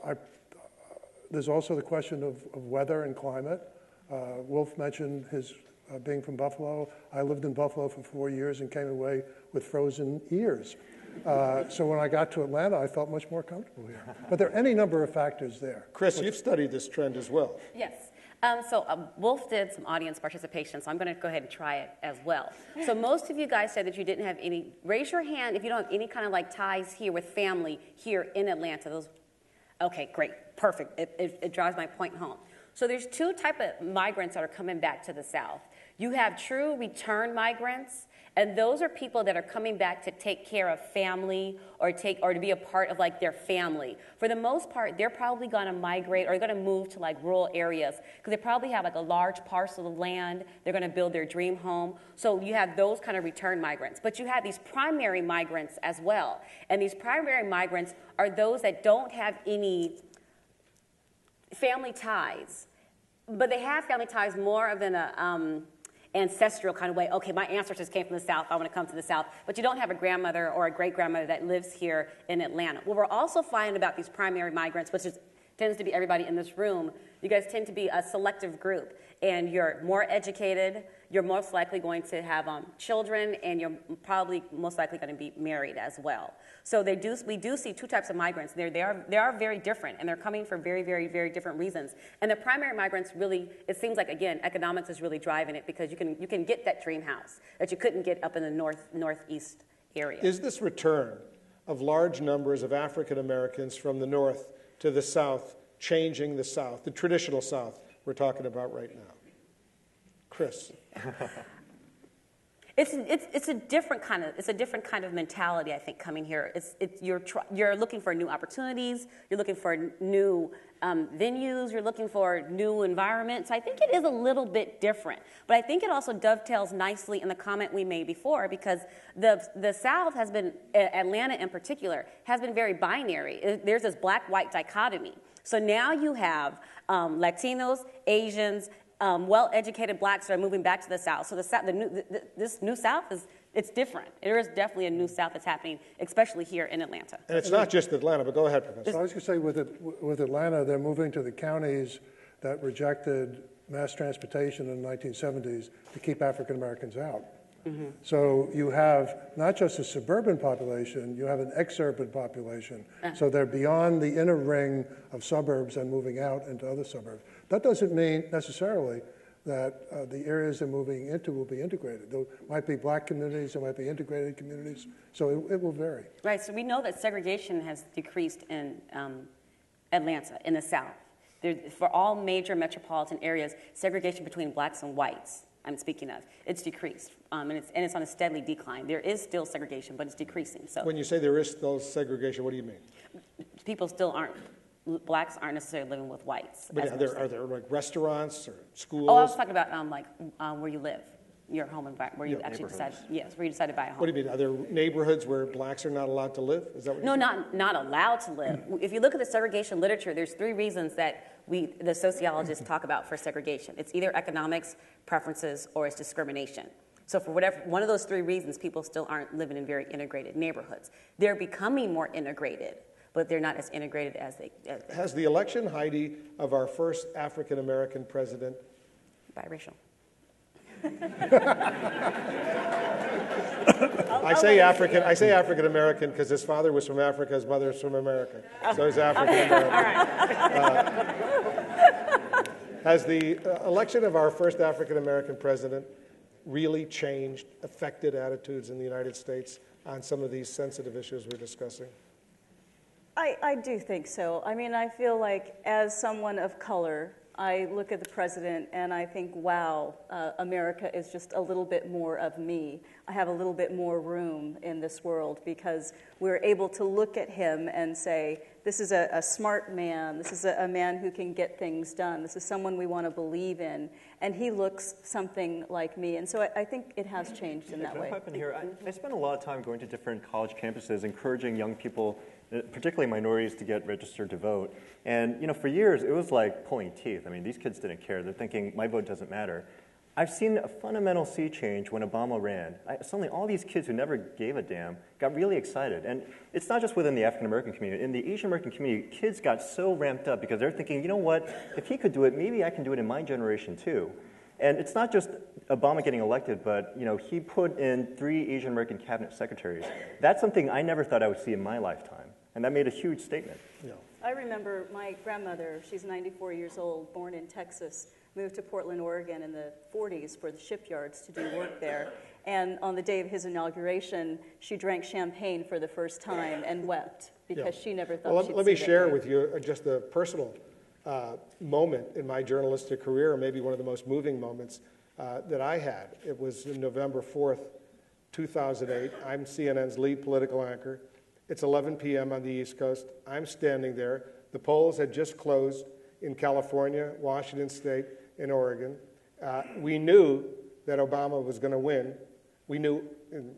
also the question of weather and climate. Wolf mentioned his being from Buffalo. I lived in Buffalo for 4 years and came away with frozen ears. So when I got to Atlanta, I felt much more comfortable here. But there are any number of factors there. Kris, you've studied this trend as well. Yes. Wolf did some audience participation, so I'm going to go ahead and try it as well. So most of you guys said that you didn't have any. Raise your hand if you don't have any kind of like ties here with family here in Atlanta. Okay, great, perfect. It drives my point home. So there's two types of migrants that are coming back to the South. You have true return migrants, and those are people that are coming back to take care of family or to be a part of like their family. For the most part, they're probably going to migrate or they're going to move to like rural areas because they probably have like a large parcel of land. They're going to build their dream home. So you have those kind of return migrants. But you have these primary migrants as well. And these primary migrants are those that don't have any family ties. But they have family ties more of in a ancestral kind of way. Okay, my ancestors came from the South, I want to come to the South. But you don't have a grandmother or a great-grandmother that lives here in Atlanta. What we're also finding about these primary migrants, which tends to be everybody in this room, you guys tend to be a selective group. And you're more educated, you're most likely going to have children, and you're probably most likely going to be married as well. So we do see two types of migrants. They are very different, and they're coming for very, very, very different reasons. And the primary migrants really, it seems like, again, economics is really driving it because you can get that dream house that you couldn't get up in the northeast area. Is this return of large numbers of African Americans from the North to the South changing the South, the traditional South we're talking about right now? Kris. It's a different kind of mentality, I think, coming here. You're looking for new opportunities. You're looking for new venues. You're looking for new environments. I think it is a little bit different, but I think it also dovetails nicely in the comment we made before because the South has been, Atlanta in particular, has been very binary. There's this black-white dichotomy. So now you have Latinos, Asians, well-educated blacks that are moving back to the South. So this new South it's different. There is definitely a new South that's happening, especially here in Atlanta. And it's not just Atlanta, but go ahead, Professor. So I was going to say with Atlanta, they're moving to the counties that rejected mass transportation in the 1970s to keep African Americans out. Mm-hmm. So you have not just a suburban population, you have an exurban population. So they're beyond the inner ring of suburbs and moving out into other suburbs. That doesn't mean necessarily that the areas they're moving into will be integrated. There might be black communities, there might be integrated communities, so it will vary. Right, so we know that segregation has decreased in Atlanta, in the South. For all major metropolitan areas, segregation between blacks and whites, I'm speaking of, it's decreased, and it's on a steady decline. There is still segregation, but it's decreasing. So when you say there is still segregation, what do you mean? People still blacks aren't necessarily living with whites. But are there like restaurants or schools? Oh, I was talking about where you live, your home environment, where you actually decide. Yes, where you decide to buy a home. What do you mean? Are there neighborhoods where blacks are not allowed to live? Is that what? No, not allowed to live. If you look at the segregation literature, there's 3 reasons that the sociologists talk about for segregation. It's either economics, preferences, or it's discrimination. So for one of those 3 reasons, people still aren't living in very integrated neighborhoods. They're becoming more integrated, but they're not as integrated as they. Has the election, Heidi, of our first African American president? Biracial. I say African American because his father was from Africa, his mother is from America, so he's African American. Has the election of our first African American president really affected attitudes in the United States on some of these sensitive issues we're discussing? I do think so. I mean, I feel like as someone of color, I look at the president and I think, wow, America is just a little bit more of me. I have a little bit more room in this world because we're able to look at him and say, this is a smart man. This is a man who can get things done. This is someone we want to believe in. And he looks something like me. And so I think it has changed in that way. Can I pipe in here? I spent a lot of time going to different college campuses, encouraging young people, particularly minorities, to get registered to vote. And for years, it was like pulling teeth. I mean, these kids didn't care. They're thinking, my vote doesn't matter. I've seen a fundamental sea change when Obama ran. Suddenly, all these kids who never gave a damn got really excited. And it's not just within the African American community. In the Asian American community, kids got so ramped up because they're thinking, you know what? If he could do it, maybe I can do it in my generation too. And it's not just Obama getting elected, but he put in 3 Asian American cabinet secretaries. That's something I never thought I would see in my lifetime. And that made a huge statement. Yeah. I remember my grandmother, she's 94 years old, born in Texas, moved to Portland, Oregon in the 40s for the shipyards to do work there. And on the day of his inauguration, she drank champagne for the first time and wept because she never thought she'd let me see share that. with you just a personal moment in my journalistic career, maybe one of the most moving moments that I had. It was November 4th, 2008. I'm CNN's lead political anchor. It's 11 p.m. on the East Coast. I'm standing there. The polls had just closed in California, Washington State, and Oregon. We knew that Obama was going to win. We knew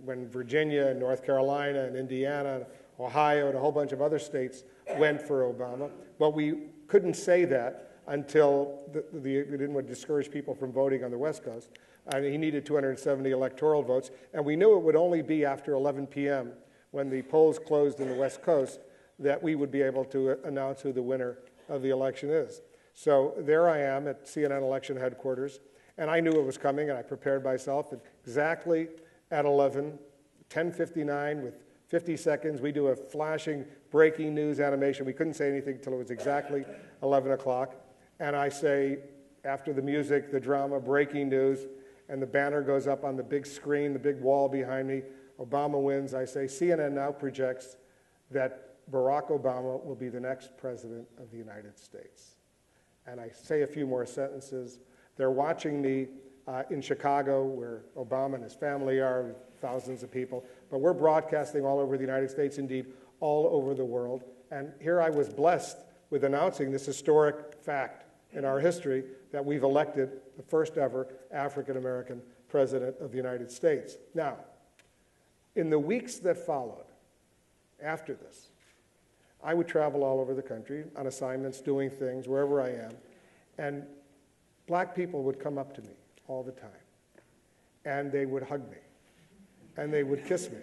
when Virginia and North Carolina and Indiana and Ohio and a whole bunch of other states went for Obama. But we couldn't say that until we didn't want to discourage people from voting on the West Coast. He needed 270 electoral votes. And we knew it would only be after 11 p.m. when the polls closed in the West Coast that we would be able to announce who the winner of the election is. So there I am at CNN election headquarters, and I knew it was coming, and I prepared myself exactly at 10:59 with 50 seconds. We do a flashing breaking news animation. We couldn't say anything until it was exactly 11 o'clock. And I say, after the music, the drama, breaking news, and the banner goes up on the big screen, the big wall behind me, Obama wins. I say, CNN now projects that Barack Obama will be the next president of the United States. And I say a few more sentences. They're watching me in Chicago, where Obama and his family are, thousands of people. But we're broadcasting all over the United States, indeed, all over the world. And here I was blessed with announcing this historic fact in our history that we've elected the first ever African-American president of the United States. Now, in the weeks that followed, after this, I would travel all over the country on assignments, doing things, wherever I am, and black people would come up to me all the time, and they would hug me, and they would kiss me,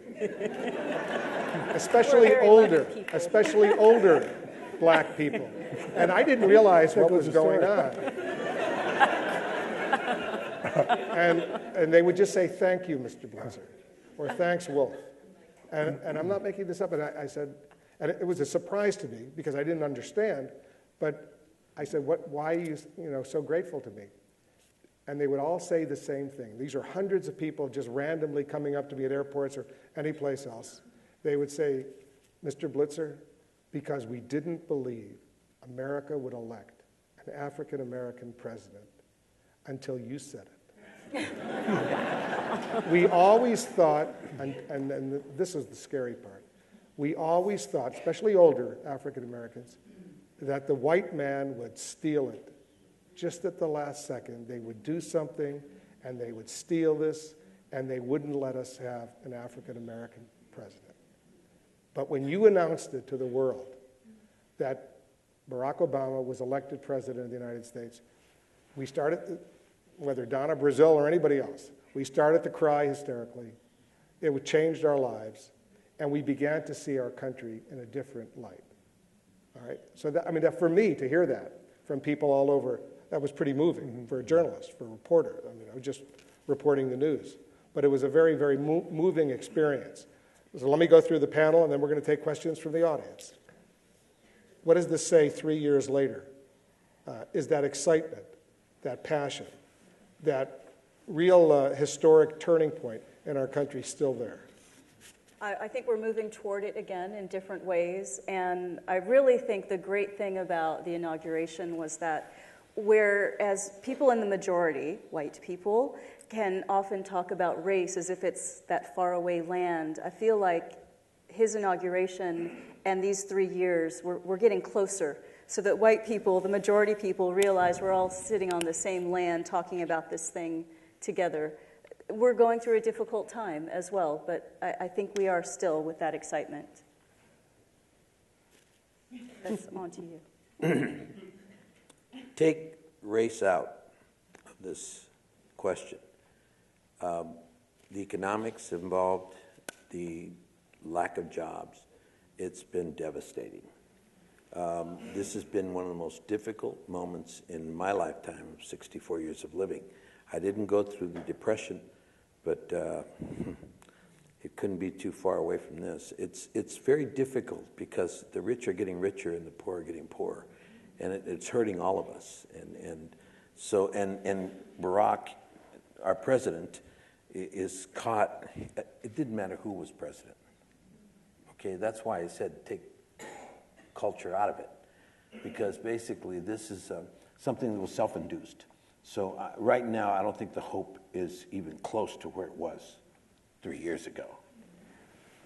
especially older black people, and I didn't realize what was going on. And they would just say, "Thank you, Mr. Blitzer," or "Thanks, Wolf," and I'm not making this up, and I said, and it was a surprise to me because I didn't understand, but I said, why are you so grateful to me? And they would all say the same thing. These are hundreds of people just randomly coming up to me at airports or any place else. They would say, "Mr. Blitzer, because we didn't believe America would elect an African-American president until you said it." We always thought, and this is the scary part, we always thought, especially older African Americans, that the white man would steal it. Just at the last second, they would do something, and they would steal this, and they wouldn't let us have an African American president. But when you announced it to the world that Barack Obama was elected president of the United States, we started, whether Donna Brazil or anybody else, we started to cry hysterically. It changed our lives. And we began to see our country in a different light. All right? So, that for me to hear that from people all over, that was pretty moving for a journalist, for a reporter. I was just reporting the news. But it was a very, very moving experience. So let me go through the panel, and then we're going to take questions from the audience. What does this say 3 years later? Is that excitement, that passion, that real historic turning point in our country still there? I think we're moving toward it again in different ways, and I really think the great thing about the inauguration was that whereas people in the majority, white people, can often talk about race as if it's that faraway land, I feel like his inauguration and these 3 years, we're getting closer so that white people, the majority people, realize we're all sitting on the same land talking about this thing together. We're going through a difficult time as well, but I think we are still with that excitement. That's on to you. Take race out of this question. The economics involved, the lack of jobs, it's been devastating. This has been one of the most difficult moments in my lifetime of 64 years of living. I didn't go through the Depression, but it couldn't be too far away from this. It's very difficult because the rich are getting richer and the poor are getting poorer, and it's hurting all of us. And Barack, our president, is caught. It didn't matter who was president. Okay, that's why I said take culture out of it, because basically this is something that was self-induced. So right now, I don't think the hope is even close to where it was 3 years ago.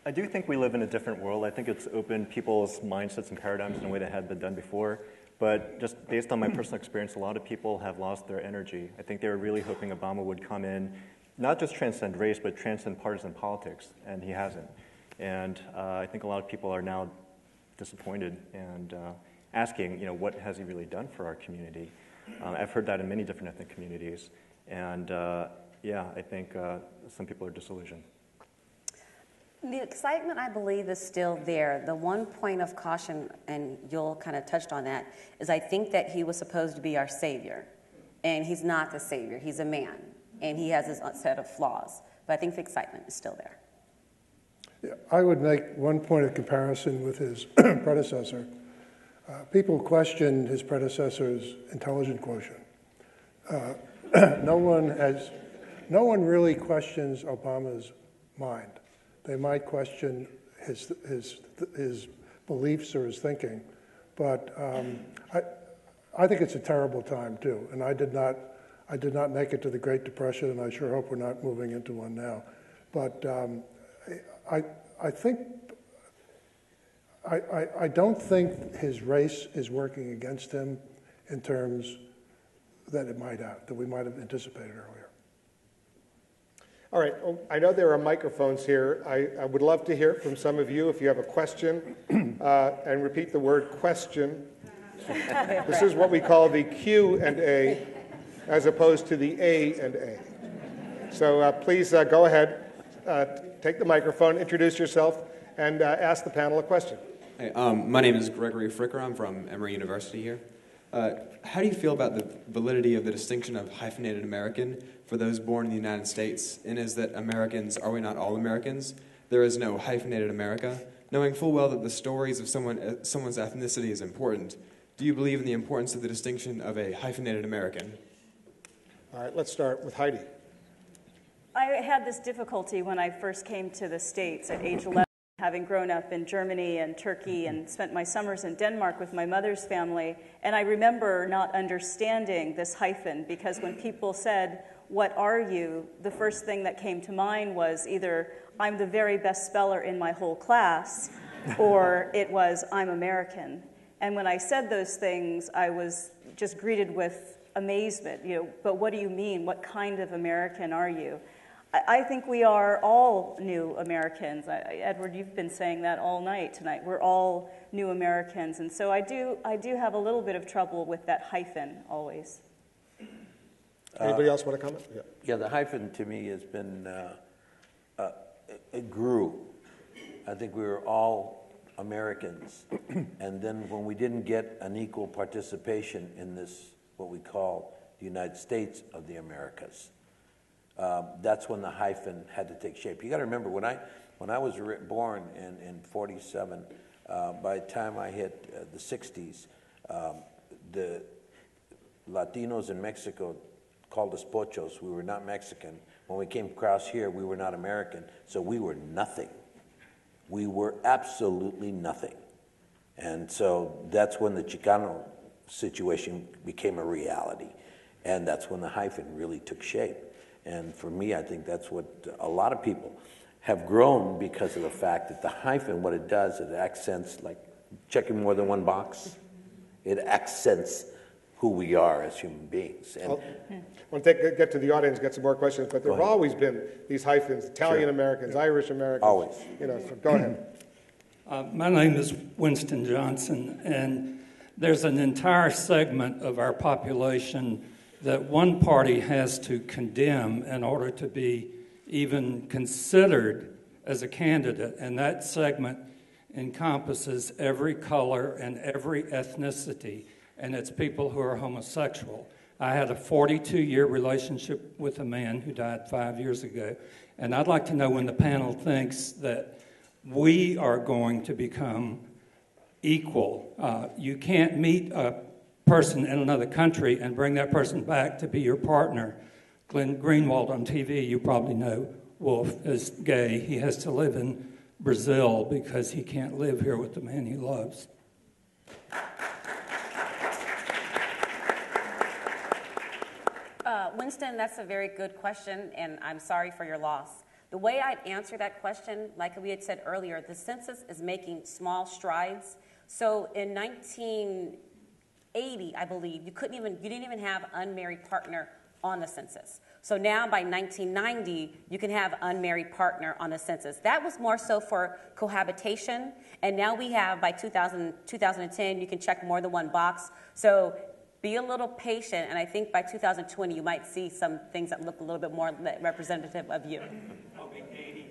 I do think we live in a different world. I think it's opened people's mindsets and paradigms in a way that had been done before. But just based on my personal experience, a lot of people have lost their energy. I think they were really hoping Obama would come in, not just transcend race, but transcend partisan politics, and he hasn't. And I think a lot of people are now disappointed and asking, what has he really done for our community? I've heard that in many different ethnic communities, and I think some people are disillusioned. The excitement, I believe, is still there. The one point of caution, and Yul kind of touched on that, is I think that he was supposed to be our savior, and he's not the savior. He's a man, and he has his set of flaws. But I think the excitement is still there. Yeah, I would make one point of comparison with his predecessor. People questioned his predecessor's intelligence quotient. No one really questions Obama's mind. They might question his beliefs or his thinking, but I think it's a terrible time too. And I did not make it to the Great Depression, and I sure hope we're not moving into one now. But I don't think his race is working against him in terms that we might have anticipated earlier. All right, I know there are microphones here. I would love to hear from some of you if you have a question, and repeat the word question. This is what we call the Q&A, as opposed to the A&A. So please go ahead, take the microphone, introduce yourself, and ask the panel a question. Hey, my name is Gregory Fricker. I'm from Emory University here. How do you feel about the validity of the distinction of hyphenated American for those born in the United States? And is that Americans, are we not all Americans? There is no hyphenated America. Knowing full well that the stories of someone's ethnicity is important, do you believe in the importance of the distinction of a hyphenated American? All right, let's start with Heidi. I had this difficulty when I first came to the States at age 11, having grown up in Germany and Turkey and spent my summers in Denmark with my mother's family. And I remember not understanding this hyphen, because when people said, "What are you?" the first thing that came to mind was either I'm the very best speller in my whole class, or it was I'm American. And when I said those things, I was just greeted with amazement. But what do you mean? What kind of American are you? I think we are all new Americans. Edward, you've been saying that all night tonight. We're all new Americans, and so I do have a little bit of trouble with that hyphen always. Anybody else want to comment? Yeah, the hyphen to me has been, it grew. I think we were all Americans, and then when we didn't get an equal participation in this, what we call the United States of the Americas, that's when the hyphen had to take shape. You got to remember, when I was born in 47, by the time I hit the 60s, the Latinos in Mexico called us pochos. We were not Mexican. When we came across here, we were not American, so we were nothing. We were absolutely nothing. And so that's when the Chicano situation became a reality. And that's when the hyphen really took shape. And for me, I think that's what a lot of people have grown because of the fact that the hyphen, what it does, it accents, like checking more than one box, it accents who we are as human beings. And I want to get to the audience, get some more questions, but there have always been these hyphens, Italian Americans, Irish Americans. Always. You know, so go ahead. My name is Winston Johnson, and there's an entire segment of our population that one party has to condemn in order to be even considered as a candidate, and that segment encompasses every color and every ethnicity, and it's people who are homosexual. I had a 42-year relationship with a man who died 5 years ago, and I'd like to know when the panel thinks that we are going to become equal. You can't meet a person in another country and bring that person back to be your partner. Glenn Greenwald on TV, you probably know, Wolf is gay. He has to live in Brazil because he can't live here with the man he loves. Winston, that's a very good question, and I'm sorry for your loss. The way I'd answer that question, like we had said earlier, the census is making small strides. So in 1980, I believe, you didn't even have unmarried partner on the census. So now by 1990, you can have unmarried partner on the census. That was more so for cohabitation, and now we have, by 2010, you can check more than one box. So be a little patient, and I think by 2020, you might see some things that look a little bit more representative of you. I'll be 80.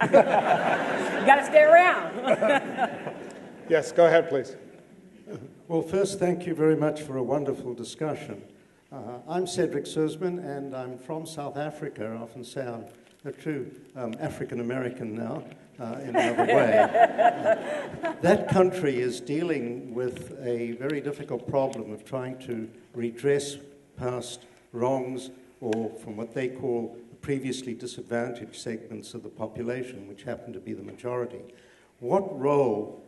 You got to stay around. Yes, go ahead, please. Well, first, thank you very much for a wonderful discussion. I'm Cedric Sussman, and I'm from South Africa. I often say I'm a true African American now, in another way. That country is dealing with a very difficult problem of trying to redress past wrongs, or from what they call previously disadvantaged segments of the population, which happen to be the majority. What role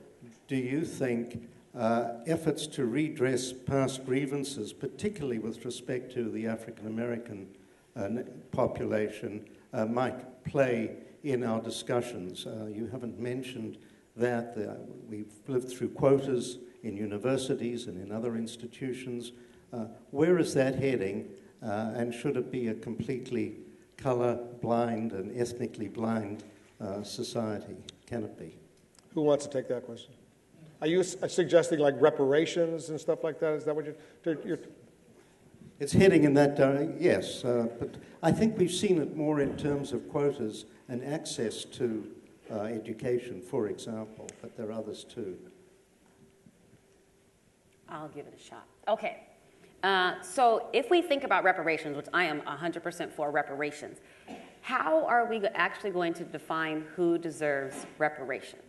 do you think efforts to redress past grievances, particularly with respect to the African American population, might play in our discussions? You haven't mentioned that. We've lived through quotas in universities and in other institutions. Where is that heading? And should it be a completely color-blind and ethnically blind society? Can it be? Who wants to take that question? Are you suggesting like reparations and stuff like that? Is that what you're... It's heading in that direction, yes. But I think we've seen it more in terms of quotas and access to education, for example, but there are others too. I'll give it a shot. Okay. So if we think about reparations, which I am 100% for reparations, how are we actually going to define who deserves reparations?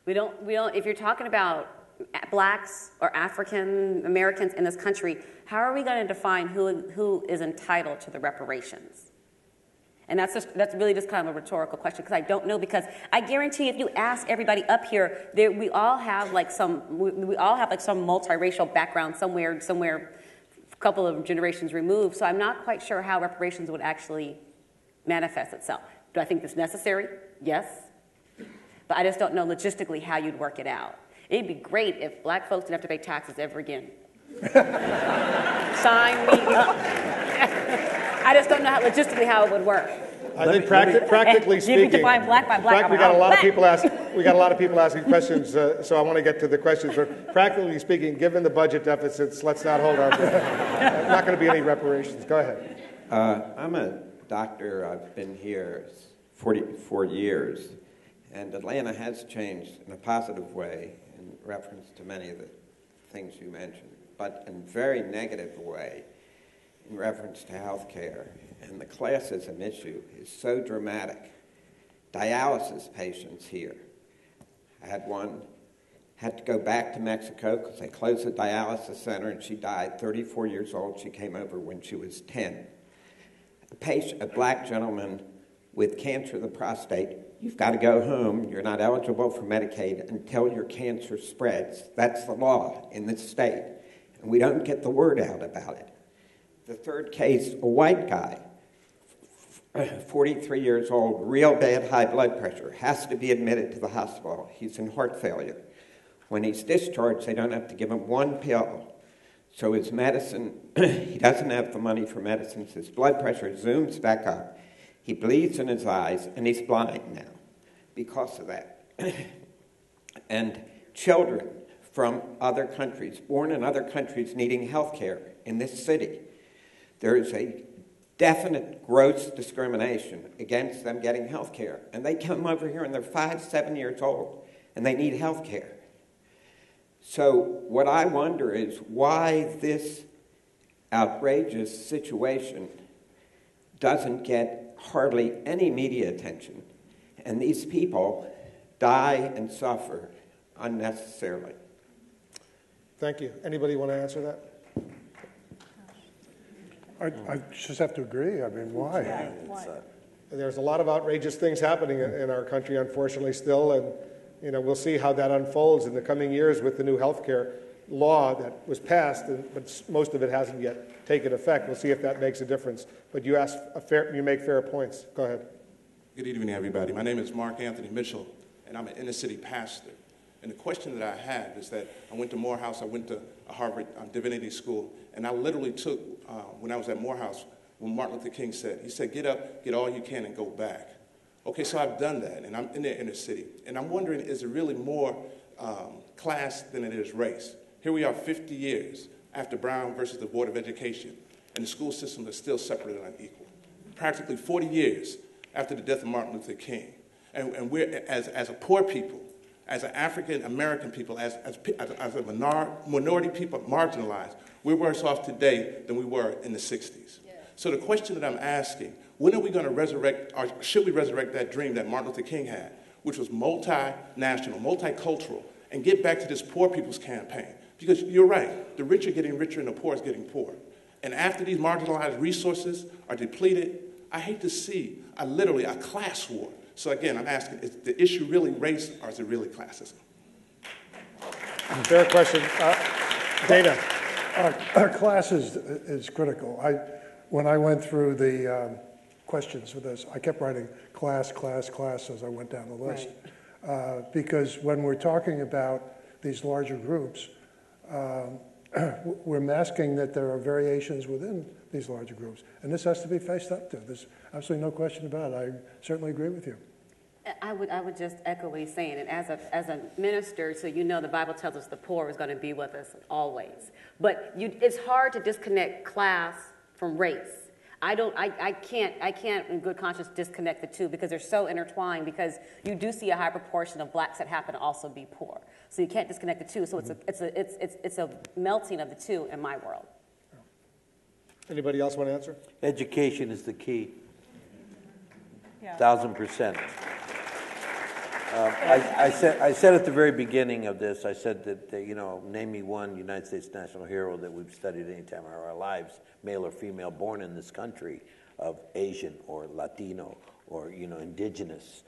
We don't, if you're talking about blacks or African Americans in this country, how are we going to define who is entitled to the reparations? And that's really just kind of a rhetorical question, because I don't know, because I guarantee if you ask everybody up here, we all have like some multiracial background somewhere a couple of generations removed. So I'm not quite sure how reparations would actually manifest itself. Do I think it's necessary? Yes. But I just don't know logistically how you'd work it out. It'd be great if black folks didn't have to pay taxes ever again. Sign me up. I just don't know logistically how it would work. I think practically speaking, you define black by black. We got a lot of people asking questions, so I want to get to the questions. But practically speaking, given the budget deficits, let's not hold our breath. Not going to be any reparations. Go ahead. I'm a doctor. I've been here 44 years. And Atlanta has changed in a positive way in reference to many of the things you mentioned, but in a very negative way in reference to health care. And the classism issue is so dramatic. Dialysis patients here. I had one, had to go back to Mexico because they closed the dialysis center, and she died 34 years old. She came over when she was 10. A black gentleman with cancer of the prostate, you've got to go home. You're not eligible for Medicaid until your cancer spreads. That's the law in this state. And we don't get the word out about it. The third case, a white guy, 43 years old, real bad high blood pressure, has to be admitted to the hospital. He's in heart failure. When he's discharged, they don't have to give him one pill. So his medicine, he doesn't have the money for medicines. His blood pressure zooms back up. He bleeds in his eyes, and he's blind now because of that. And children from other countries, born in other countries, needing health care in this city, there is a definite gross discrimination against them getting health care. And they come over here and they're 5, 7 years old, and they need health care. So what I wonder is why this outrageous situation doesn't get hardly any media attention, and these people die and suffer unnecessarily. Thank you. Anybody want to answer that? I just have to agree. I mean, why? There's a lot of outrageous things happening in our country, unfortunately, still, and we'll see how that unfolds in the coming years with the new health care law that was passed, but most of it hasn't yet taken effect. We'll see if that makes a difference. But you make fair points. Go ahead. Good evening, everybody. My name is Mark Anthony Mitchell, and I'm an inner-city pastor. And the question that I have is that I went to Morehouse, I went to Harvard Divinity School, and I literally took, when I was at Morehouse, when Martin Luther King said, he said, get up, get all you can, and go back. Okay, so I've done that, and I'm in the inner city. And I'm wondering, is it really more class than it is race? Here we are 50 years after Brown versus the Board of Education, and the school system is still separate and unequal. Practically 40 years after the death of Martin Luther King. And we're, as a poor people, as an African American people, as a minority people marginalized, we're worse off today than we were in the 60s. Yeah. So the question that I'm asking, when are we going to resurrect, or should we resurrect that dream that Martin Luther King had, which was multinational, multicultural, and get back to this poor people's campaign? Because you're right, the rich are getting richer and the poor is getting poorer. And after these marginalized resources are depleted, I hate to see literally a class war. So again, I'm asking, is the issue really race or is it really classism? Fair question. Dana. Our class is critical. When I went through the questions for this, I kept writing class, class, class as I went down the list. Right. Because when we're talking about these larger groups, we're masking that there are variations within these larger groups. And this has to be faced up to. There's absolutely no question about it. I certainly agree with you. I would just echo what he's saying. And as a minister, so the Bible tells us the poor is going to be with us always. But it's hard to disconnect class from race. I can't in good conscience disconnect the two because they're so intertwined, because you do see a high proportion of blacks that happen to also be poor. So you can't disconnect the two. So it's a melting of the two in my world. Anybody else want to answer? Education is the key. Yeah. 1,000%. I said at the very beginning of this, I said that, name me one United States national hero that we've studied any time in our lives, male or female, born in this country, of Asian or Latino or, indigenous.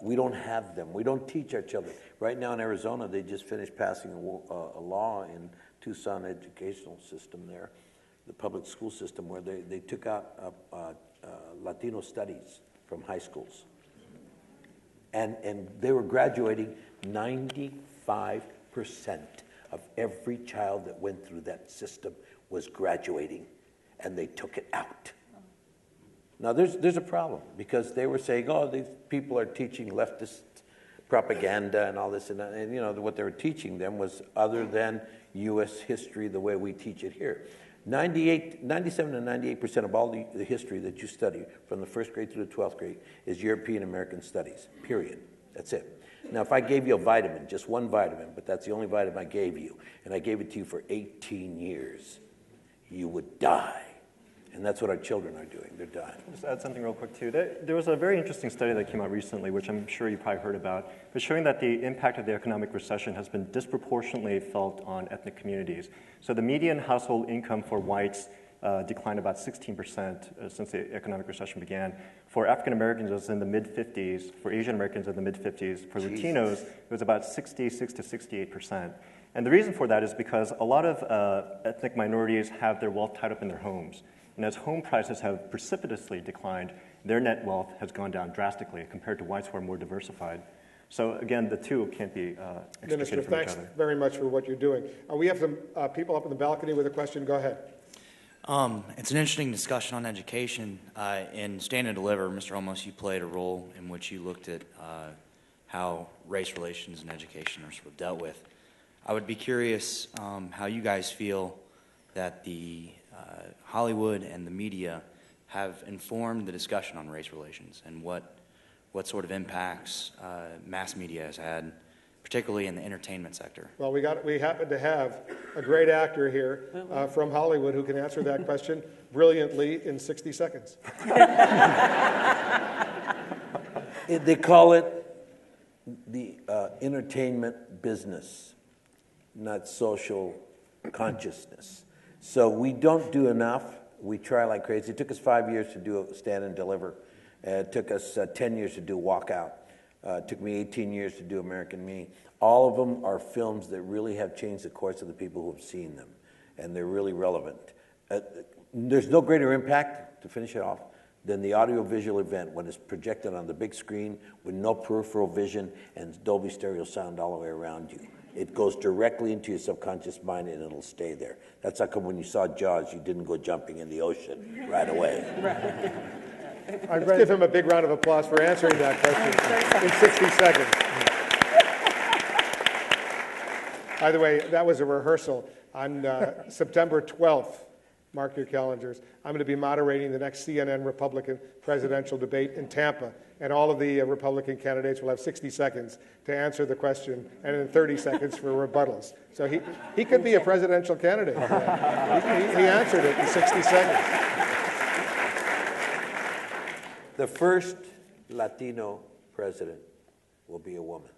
We don't have them. We don't teach our children. Right now in Arizona, they just finished passing a law in Tucson educational system there, the public school system, where they took out Latino studies from high schools. And they were graduating 95% of every child that went through that system was graduating, and they took it out. Now, there's a problem, because they were saying, these people are teaching leftist propaganda and all this, and what they were teaching them was other than U.S. history the way we teach it here. 97 to 98% of all the history that you study from the first grade through the 12th grade is European American studies, period. That's it. Now, if I gave you a vitamin, just one vitamin, but that's the only vitamin I gave you, and I gave it to you for 18 years, you would die. And that's what our children are doing. They're dying. I'll just add something real quick, too. There was a very interesting study that came out recently, which I'm sure you probably heard about, but showing that the impact of the economic recession has been disproportionately felt on ethnic communities. So the median household income for whites declined about 16% since the economic recession began. For African Americans, it was in the mid-50s. For Asian Americans, in the mid-50s. For Latinos, it was about 66 to 68%. And the reason for that is because a lot of ethnic minorities have their wealth tied up in their homes. And as home prices have precipitously declined, their net wealth has gone down drastically compared to whites who are more diversified. So again, the two can't be extricated Minister, from each thanks other. very much for what you're doing. We have some people up in the balcony with a question. Go ahead. It's an interesting discussion on education. In Stand and Deliver, Mr. Olmos, you played a role in which you looked at how race relations and education are sort of dealt with. I would be curious how you guys feel that the Hollywood and the media have informed the discussion on race relations and what sort of impacts mass media has had, particularly in the entertainment sector. Well, we happen to have a great actor here from Hollywood who can answer that question brilliantly in 60 seconds. They call it the entertainment business, not social consciousness. So we don't do enough. We try like crazy. It took us 5 years to do Stand and Deliver. It took us 10 years to do Walk Out. It took me 18 years to do American Me. All of them are films that really have changed the course of the people who have seen them, and they're really relevant. There's no greater impact, to finish it off, than the audiovisual event when it's projected on the big screen with no peripheral vision and Dolby stereo sound all the way around you. It goes directly into your subconscious mind and it'll stay there. That's how come when you saw Jaws, you didn't go jumping in the ocean right away. Let's give him a big round of applause for answering that question in 60 seconds. By the way, that was a rehearsal. On September 12th, mark your calendars, I'm going to be moderating the next CNN Republican presidential debate in Tampa, and all of the Republican candidates will have 60 seconds to answer the question, and then 30 seconds for rebuttals. So he could be a presidential candidate. He answered it in 60 seconds. The first Latino president will be a woman.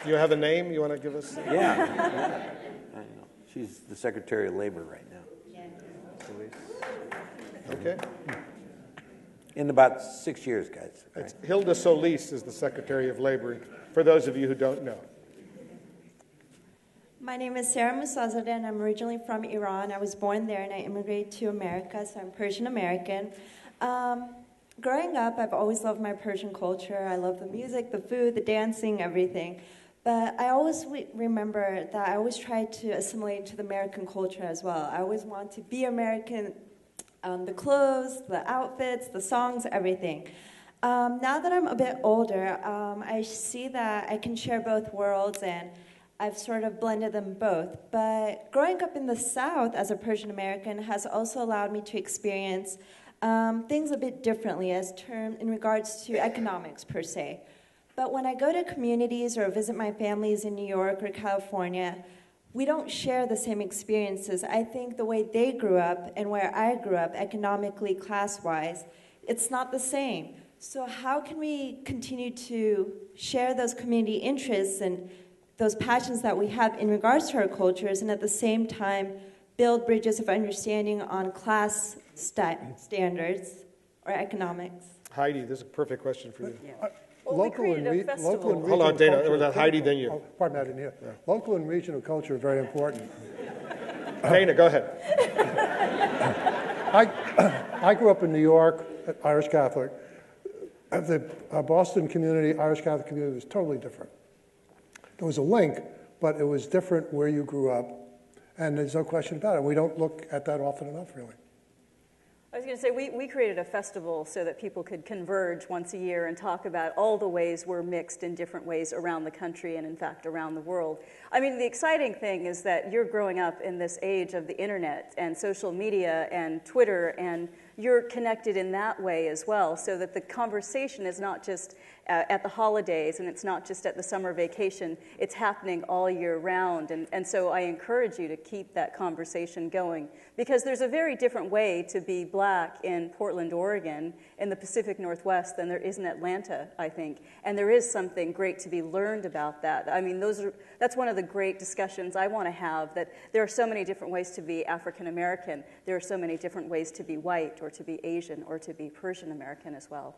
You have a name you want to give us? Yeah. I know. She's the Secretary of Labor right now. Okay. In about 6 years, guys. It's Hilda Solis is the Secretary of Labor, for those of you who don't know. My name is Sarah Musazadeh, and I'm originally from Iran. I was born there, and I immigrated to America, so I'm Persian American. Growing up, I've always loved my Persian culture. I love the music, the food, the dancing, everything. But I always remember that I always tried to assimilate into the American culture as well. I always want to be American, the clothes, the outfits, the songs, everything. Now that I'm a bit older, I see that I can share both worlds, and I've sort of blended them both. But growing up in the South as a Persian American has also allowed me to experience things a bit differently in regards to economics per se. But when I go to communities or visit my families in New York or California, we don't share the same experiences. I think the way they grew up and where I grew up economically, class-wise, it's not the same. So how can we continue to share those community interests and those passions that we have in regards to our cultures, and at the same time build bridges of understanding on class standards or economics? Heidi, this is a perfect question for you. Yeah. Local and regional Hold on, Dana. culture. We'll let Heidi, then you. Oh, pardon me, I didn't hear. Yeah. Local and regional culture are very important. Dana, go ahead. I grew up in New York, Irish Catholic. The Boston community, Irish Catholic community, was totally different. There was a link, but it was different where you grew up, and there's no question about it. We don't look at that often enough, really. I was going to say, we created a festival so that people could converge once a year and talk about all the ways we're mixed in different ways around the country and, in fact, around the world. I mean, the exciting thing is that you're growing up in this age of the internet and social media and Twitter and you're connected in that way as well, so that the conversation is not just at the holidays and it's not just at the summer vacation, it's happening all year round. And so I encourage you to keep that conversation going, because there's a very different way to be black in Portland, Oregon, in the Pacific Northwest than there is in Atlanta, I think. And there is something great to be learned about that. I mean, that's one of the great discussions I want to have, that there are so many different ways to be African American. There are so many different ways to be white or to be Asian or to be Persian American as well.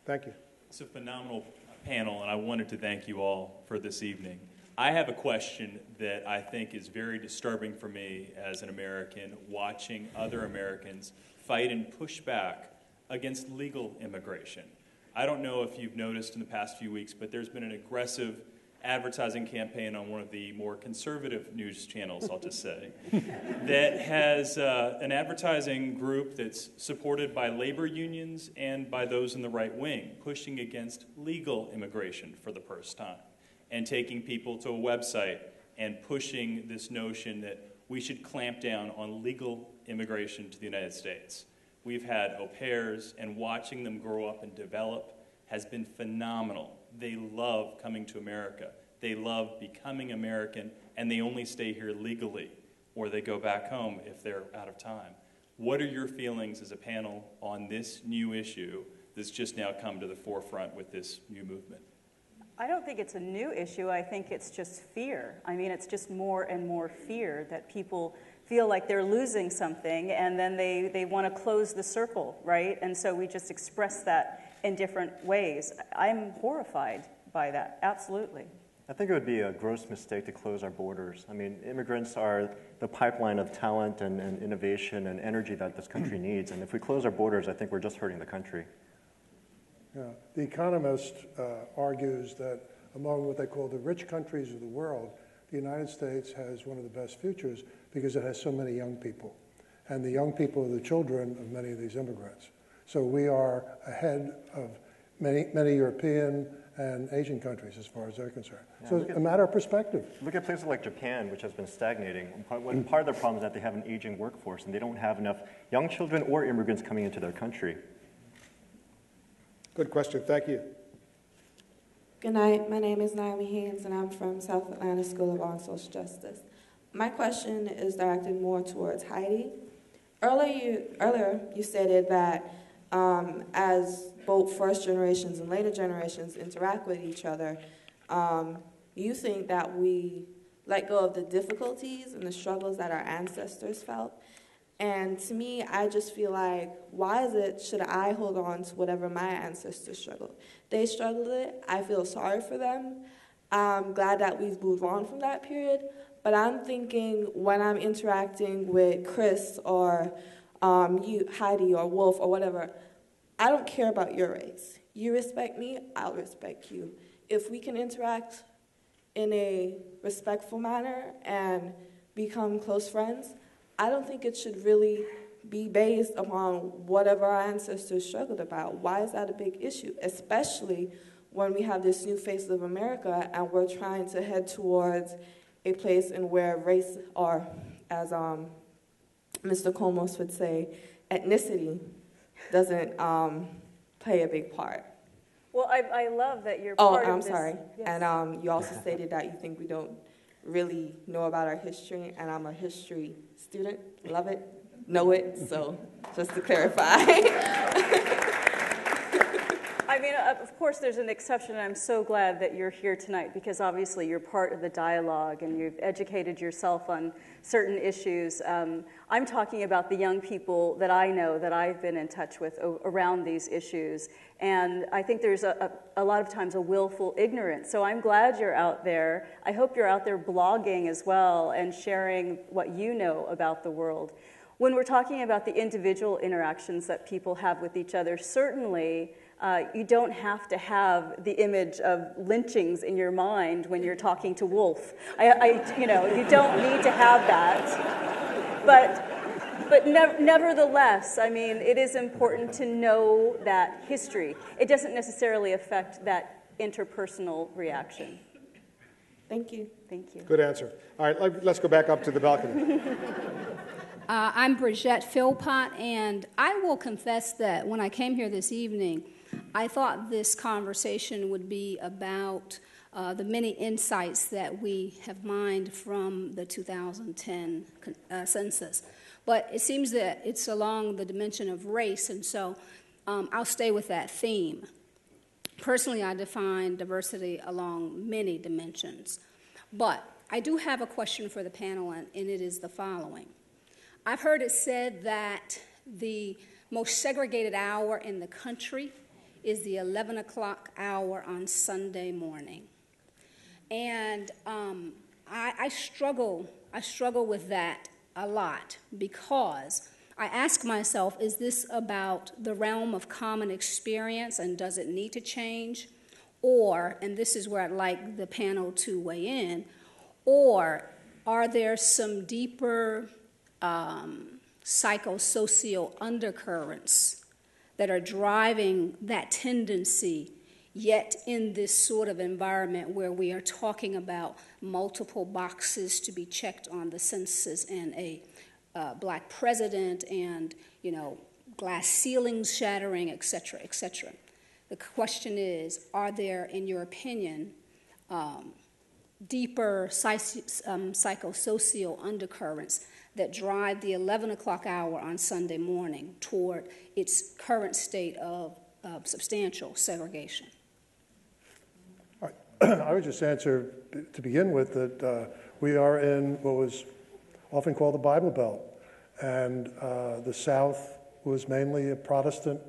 Thank you. It's a phenomenal panel, and I wanted to thank you all for this evening. I have a question that I think is very disturbing for me as an American, watching other Americans fight and push back against legal immigration. I don't know if you've noticed in the past few weeks, but there's been an aggressive advertising campaign on one of the more conservative news channels, I'll just say, that has an advertising group that's supported by labor unions and by those in the right wing, pushing against legal immigration for the first time, and taking people to a website and pushing this notion that we should clamp down on legal immigration to the United States. We've had au pairs, and watching them grow up and develop has been phenomenal. They love coming to America. They love becoming American, and they only stay here legally, or they go back home if they're out of time. What are your feelings as a panel on this new issue that's just now come to the forefront with this new movement? I don't think it's a new issue. I think it's just fear. I mean, it's just more and more fear that people feel like they're losing something, and then they want to close the circle, right? And so we just express that in different ways. I'm horrified by that, absolutely. I think it would be a gross mistake to close our borders. I mean, immigrants are the pipeline of talent and innovation and energy that this country needs, and if we close our borders, I think we're just hurting the country. Yeah. The Economist argues that among what they call the rich countries of the world, the United States has one of the best futures because it has so many young people. And the young people are the children of many of these immigrants. So we are ahead of many European and Asian countries as far as they're concerned. Yeah, so it's a matter of perspective. Look at places like Japan, which has been stagnating. Part of the problem is that they have an aging workforce, and they don't have enough young children or immigrants coming into their country. Good question. Thank you. Good night. My name is Naomi Haynes, and I'm from South Atlanta School of Law and Social Justice. My question is directed more towards Heidi. Earlier, you stated that as both first generations and later generations interact with each other, you think that we let go of the difficulties and the struggles that our ancestors felt. And to me, I just feel like, should I hold on to whatever my ancestors struggled? They struggled it. I feel sorry for them. I'm glad that we've moved on from that period. But I'm thinking when I'm interacting with Kris or you, Heidi, or Wolf, or whatever, I don't care about your race. You respect me, I'll respect you. If we can interact in a respectful manner and become close friends, I don't think it should really be based upon whatever our ancestors struggled about. Why is that a big issue? Especially when we have this new face of America and we're trying to head towards a place in where race, or as Mr. Olmos would say, ethnicity doesn't play a big part. Well, I love that you're part of this. Oh, I'm sorry. Yes. And you also stated that you think we don't really know about our history, and I'm a history student. Love it, know it, so just to clarify. I mean, of course, there's an exception, and I'm so glad that you're here tonight because obviously you're part of the dialogue and you've educated yourself on certain issues. I'm talking about the young people that I know, that I've been in touch with around these issues, and I think there's a lot of times a willful ignorance. So I'm glad you're out there. I hope you're out there blogging as well and sharing what you know about the world. When we're talking about the individual interactions that people have with each other, certainly you don't have to have the image of lynchings in your mind when you're talking to Wolf. You don't need to have that. But nevertheless, I mean, it is important to know that history. It doesn't necessarily affect that interpersonal reaction. Thank you. Thank you. Good answer. All right, let's go back up to the balcony. I'm Bridgette Philpott, and I will confess that when I came here this evening, I thought this conversation would be about the many insights that we have mined from the 2010 census. But it seems that it's along the dimension of race, and so I'll stay with that theme. Personally, I define diversity along many dimensions. But I do have a question for the panel, and it is the following. I've heard it said that the most segregated hour in the country is the 11 o'clock hour on Sunday morning. And I struggle with that a lot because I ask myself, is this about the realm of common experience and does it need to change? Or, and this is where I'd like the panel to weigh in, or are there some deeper psychosocial undercurrents that are driving that tendency, yet in this sort of environment where we are talking about multiple boxes to be checked on the census and a black president and, glass ceilings shattering, et cetera, et cetera. The question is, are there, in your opinion, deeper psychosocial undercurrents that drive the 11 o'clock hour on Sunday morning toward its current state of substantial segregation? I would just answer, to begin with, that we are in what was often called the Bible Belt, and the South was mainly a Protestant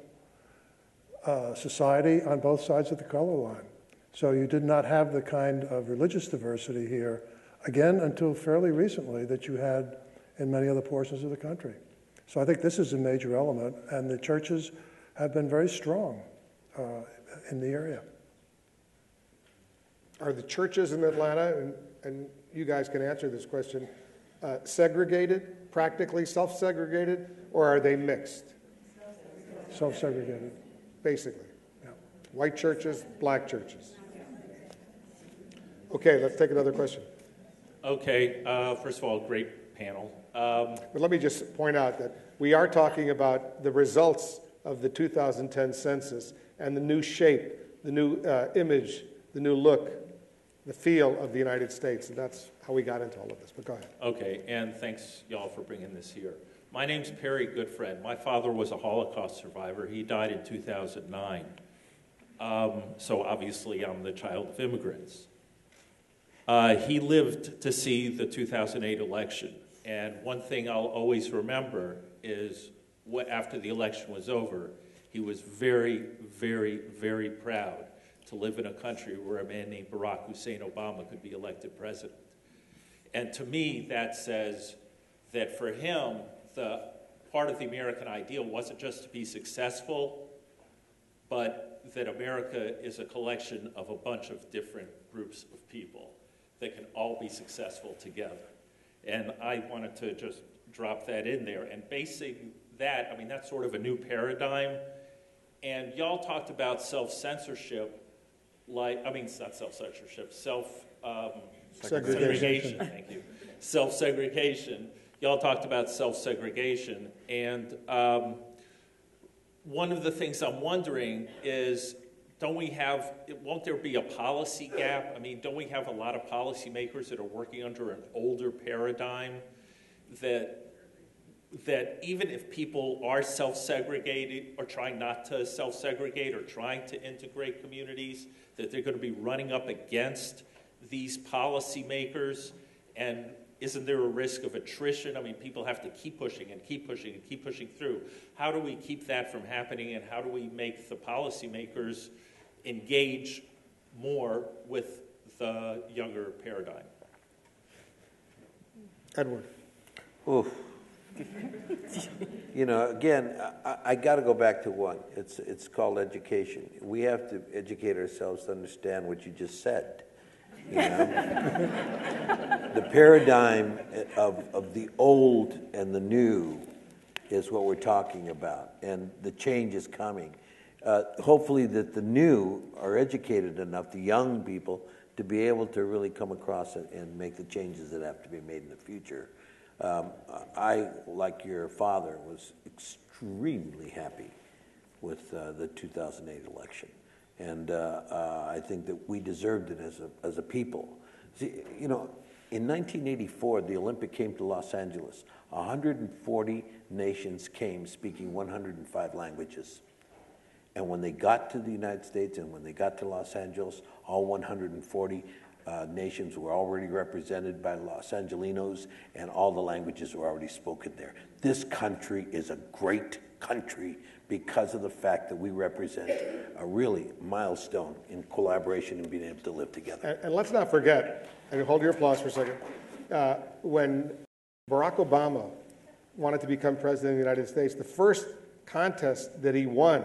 society on both sides of the color line. So you did not have the kind of religious diversity here, again, until fairly recently, that you had in many other portions of the country. So I think this is a major element, and the churches have been very strong in the area. Are the churches in Atlanta, and you guys can answer this question, segregated, practically self-segregated, or are they mixed? Self-segregated. Basically. Yeah. White churches, black churches. Okay, let's take another question. Okay, first of all, great panel. But let me just point out that we are talking about the results of the 2010 census and the new shape, the new image, the new look, the feel of the United States, and that's how we got into all of this. But go ahead. Okay, and thanks, y'all, for bringing this here. My name's Perry Goodfriend. My father was a Holocaust survivor. He died in 2009. So obviously I'm the child of immigrants. He lived to see the 2008 election. And one thing I'll always remember is after the election was over, he was very, very, very proud to live in a country where a man named Barack Hussein Obama could be elected president. And to me, that says that for him, the part of the American ideal wasn't just to be successful, but that America is a collection of a bunch of different groups of people that can all be successful together. And I wanted to just drop that in there. And basing that, I mean, that's sort of a new paradigm. And y'all talked about self-censorship, it's not self-censorship, segregation. Thank you. Self-segregation. Y'all talked about self-segregation. And one of the things I'm wondering is, won't there be a policy gap? I mean, don't we have a lot of policymakers that are working under an older paradigm that even if people are self-segregated or trying not to self-segregate or trying to integrate communities, that they're going to be running up against these policymakers? And isn't there a risk of attrition? I mean, people have to keep pushing and keep pushing and keep pushing through. How do we keep that from happening, and how do we make the policymakers engage more with the younger paradigm? Edward. Oof. Again, I got to go back to one. It's called education. We have to educate ourselves to understand what you just said. The paradigm of the old and the new is what we're talking about, and the change is coming. Hopefully that the new are educated enough, the young people, to be able to really come across it and make the changes that have to be made in the future. I, like your father, was extremely happy with the 2008 election. And I think that we deserved it as a people. See, you know, in 1984, the Olympic came to Los Angeles. 140 nations came speaking 105 languages. And when they got to the United States and when they got to Los Angeles, all 140 nations were already represented by Los Angelinos, and all the languages were already spoken there. This country is a great country because of the fact that we represent a really milestone in collaboration and being able to live together. And let's not forget, and hold your applause for a second, when Barack Obama wanted to become president of the United States, the first contest that he won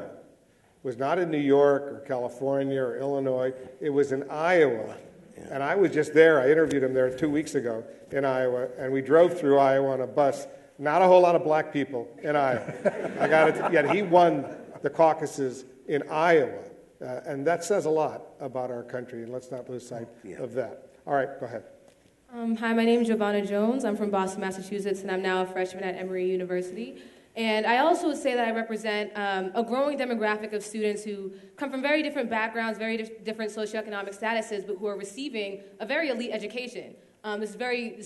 was not in New York or California or Illinois, it was in Iowa. Yeah. And I was just there, I interviewed him there 2 weeks ago in Iowa, and we drove through Iowa on a bus. Not a whole lot of black people in Iowa. I got it. Yet he won the caucuses in Iowa. And that says a lot about our country, and let's not lose sight of that. All right, go ahead. Hi, my name is Giovanna Jones. I'm from Boston, Massachusetts, and I'm now a freshman at Emory University. And I also would say that I represent a growing demographic of students who come from very different backgrounds, very different socioeconomic statuses, but who are receiving a very elite education. This is very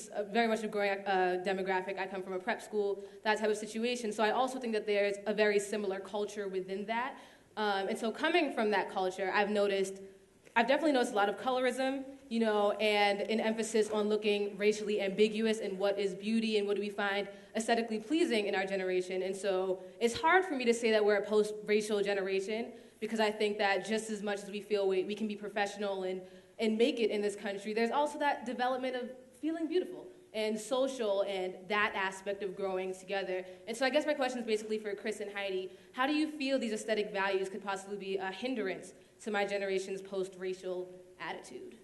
much a growing demographic. I come from a prep school, that type of situation. So I also think that there's a very similar culture within that. And so coming from that culture, I've definitely noticed a lot of colorism, you know, and an emphasis on looking racially ambiguous and what is beauty and what do we find aesthetically pleasing in our generation. And so it's hard for me to say that we're a post-racial generation, because I think that just as much as we feel we can be professional and make it in this country, there's also that development of feeling beautiful and social and that aspect of growing together. And so I guess my question is basically for Kris and Heidi. How do you feel these aesthetic values could possibly be a hindrance to my generation's post-racial attitude?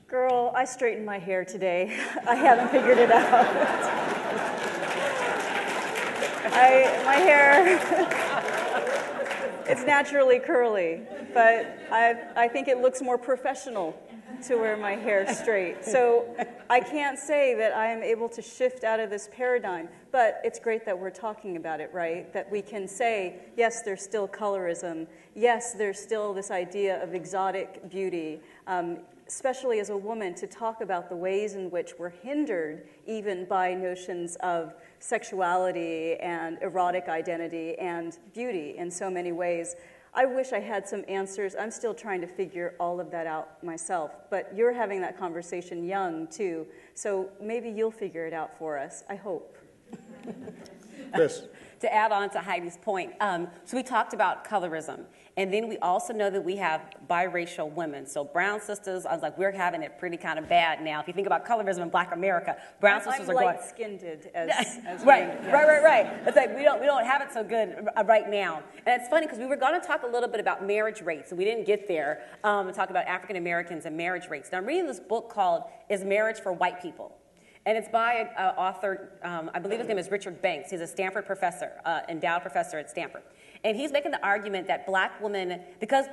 Girl, I straightened my hair today. I haven't figured it out. My hair, it's naturally curly, but I think it looks more professional to wear my hair straight. So I can't say that I am able to shift out of this paradigm, but it's great that we're talking about it, right? That we can say, yes, there's still colorism. Yes, there's still this idea of exotic beauty, especially as a woman, to talk about the ways in which we're hindered even by notions of sexuality and erotic identity and beauty in so many ways. I wish I had some answers. I'm still trying to figure all of that out myself, but you're having that conversation young too, so maybe you'll figure it out for us, I hope. Kris. To add on to Heidi's point, so we talked about colorism, and then we also know that we have biracial women. So brown sisters, I was like, we're having it pretty kind of bad now. If you think about colorism in Black America, brown sisters are going light-skinned as right. It's like we don't have it so good right now. And it's funny because we were going to talk a little bit about marriage rates, and we didn't get there and talk about African Americans and marriage rates. Now I'm reading this book called "Is Marriage for White People?" And it's by an author, I believe his name is Richard Banks. He's a Stanford professor, endowed professor at Stanford. And he's making the argument that black women, because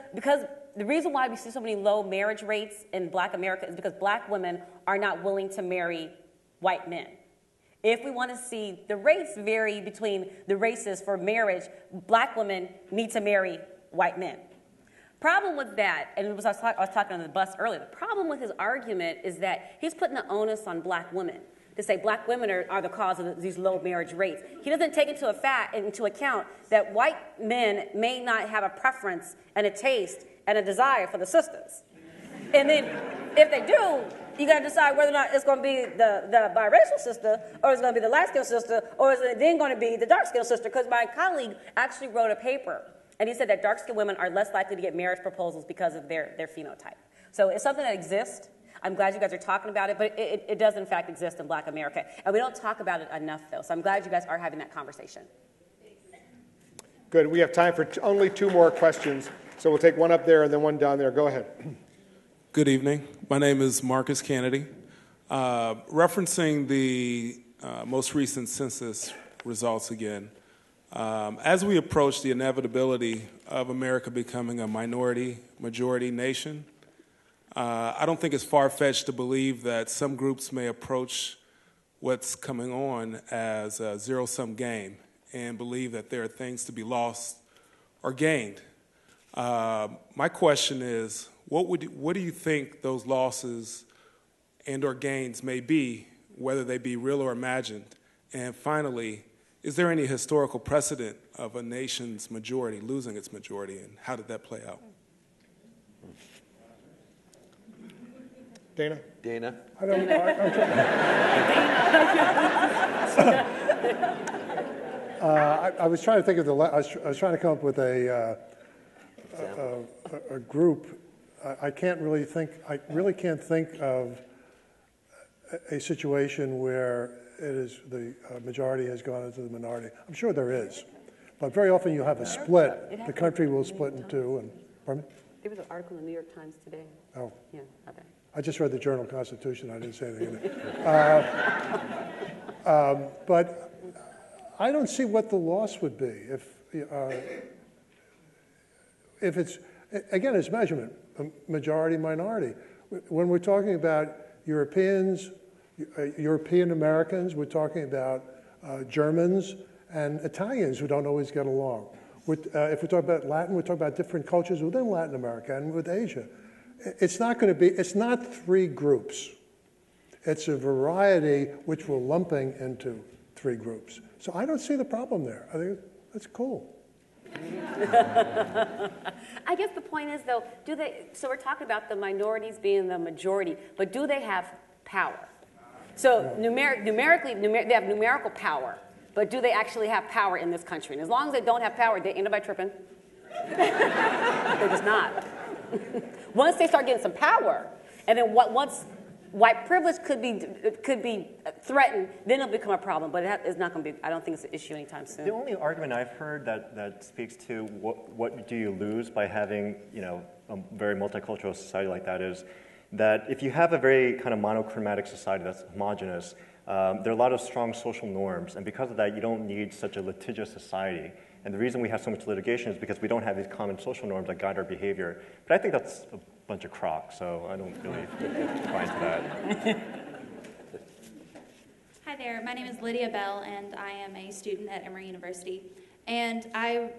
the reason why we see so many low marriage rates in Black America is because black women are not willing to marry white men. If we want to see the rates vary between the races for marriage, black women need to marry white men. Problem with that, and I was talking on the bus earlier, the problem with his argument is that he's putting the onus on black women to say black women are the cause of these low marriage rates. He doesn't take into account that white men may not have a preference and a taste and a desire for the sisters. And then if they do, you got to decide whether or not it's going to be the biracial sister, or it's going to be the light-skinned sister, or is it then going to be the dark-skinned sister, because my colleague actually wrote a paper. And he said that dark-skinned women are less likely to get marriage proposals because of their phenotype. So it's something that exists. I'm glad you guys are talking about it, but it does, in fact, exist in Black America. And we don't talk about it enough, though. So I'm glad you guys are having that conversation. Good. We have time for only 2 more questions. So we'll take one up there and then one down there. Go ahead. Good evening. My name is Marcus Kennedy. Referencing the most recent census results again, as we approach the inevitability of America becoming a minority-majority nation, I don't think it's far-fetched to believe that some groups may approach what's coming on as a zero-sum game and believe that there are things to be lost or gained. My question is, what do you think those losses and or gains may be, whether they be real or imagined? And finally, is there any historical precedent of a nation's majority losing its majority, and how did that play out? Dana? Dana? I don't I was trying to think of I was trying to come up with a group. I really can't think of a situation where it is the majority has gone into the minority. I'm sure there is, but very often you have a split. The country will split in two. And pardon me? There was an article in the New York Times today. Oh. Yeah, okay. I just read the Journal-Constitution. I didn't say anything in it. But I don't see what the loss would be if it's, again, it's measurement, majority, minority. When we're talking about Europeans, European Americans, we're talking about Germans and Italians who don't always get along. If we talk about Latin, we talk about different cultures within Latin America and with Asia. It's not three groups. It's a variety which we're lumping into three groups. So I don't see the problem there. I think that's cool. I guess the point is, though, so we're talking about the minorities being the majority, but do they have power? So numerically, they have numerical power, but do they actually have power in this country? And as long as they don't have power, ain't nobody tripping. They're just not. Once they start getting some power, and then once white privilege could be threatened, then it'll become a problem. But it's not going to be. I don't think it's an issue anytime soon. The only argument I've heard that speaks to what do you lose by having a very multicultural society like that is that if you have a very kind of monochromatic society that's homogenous, there are a lot of strong social norms, and because of that, you don't need such a litigious society. And the reason we have so much litigation is because we don't have these common social norms that guide our behavior. But I think that's a bunch of crock, so I don't really buy into that. Hi there, my name is Lydia Bell, and I am a student at Emory University. And I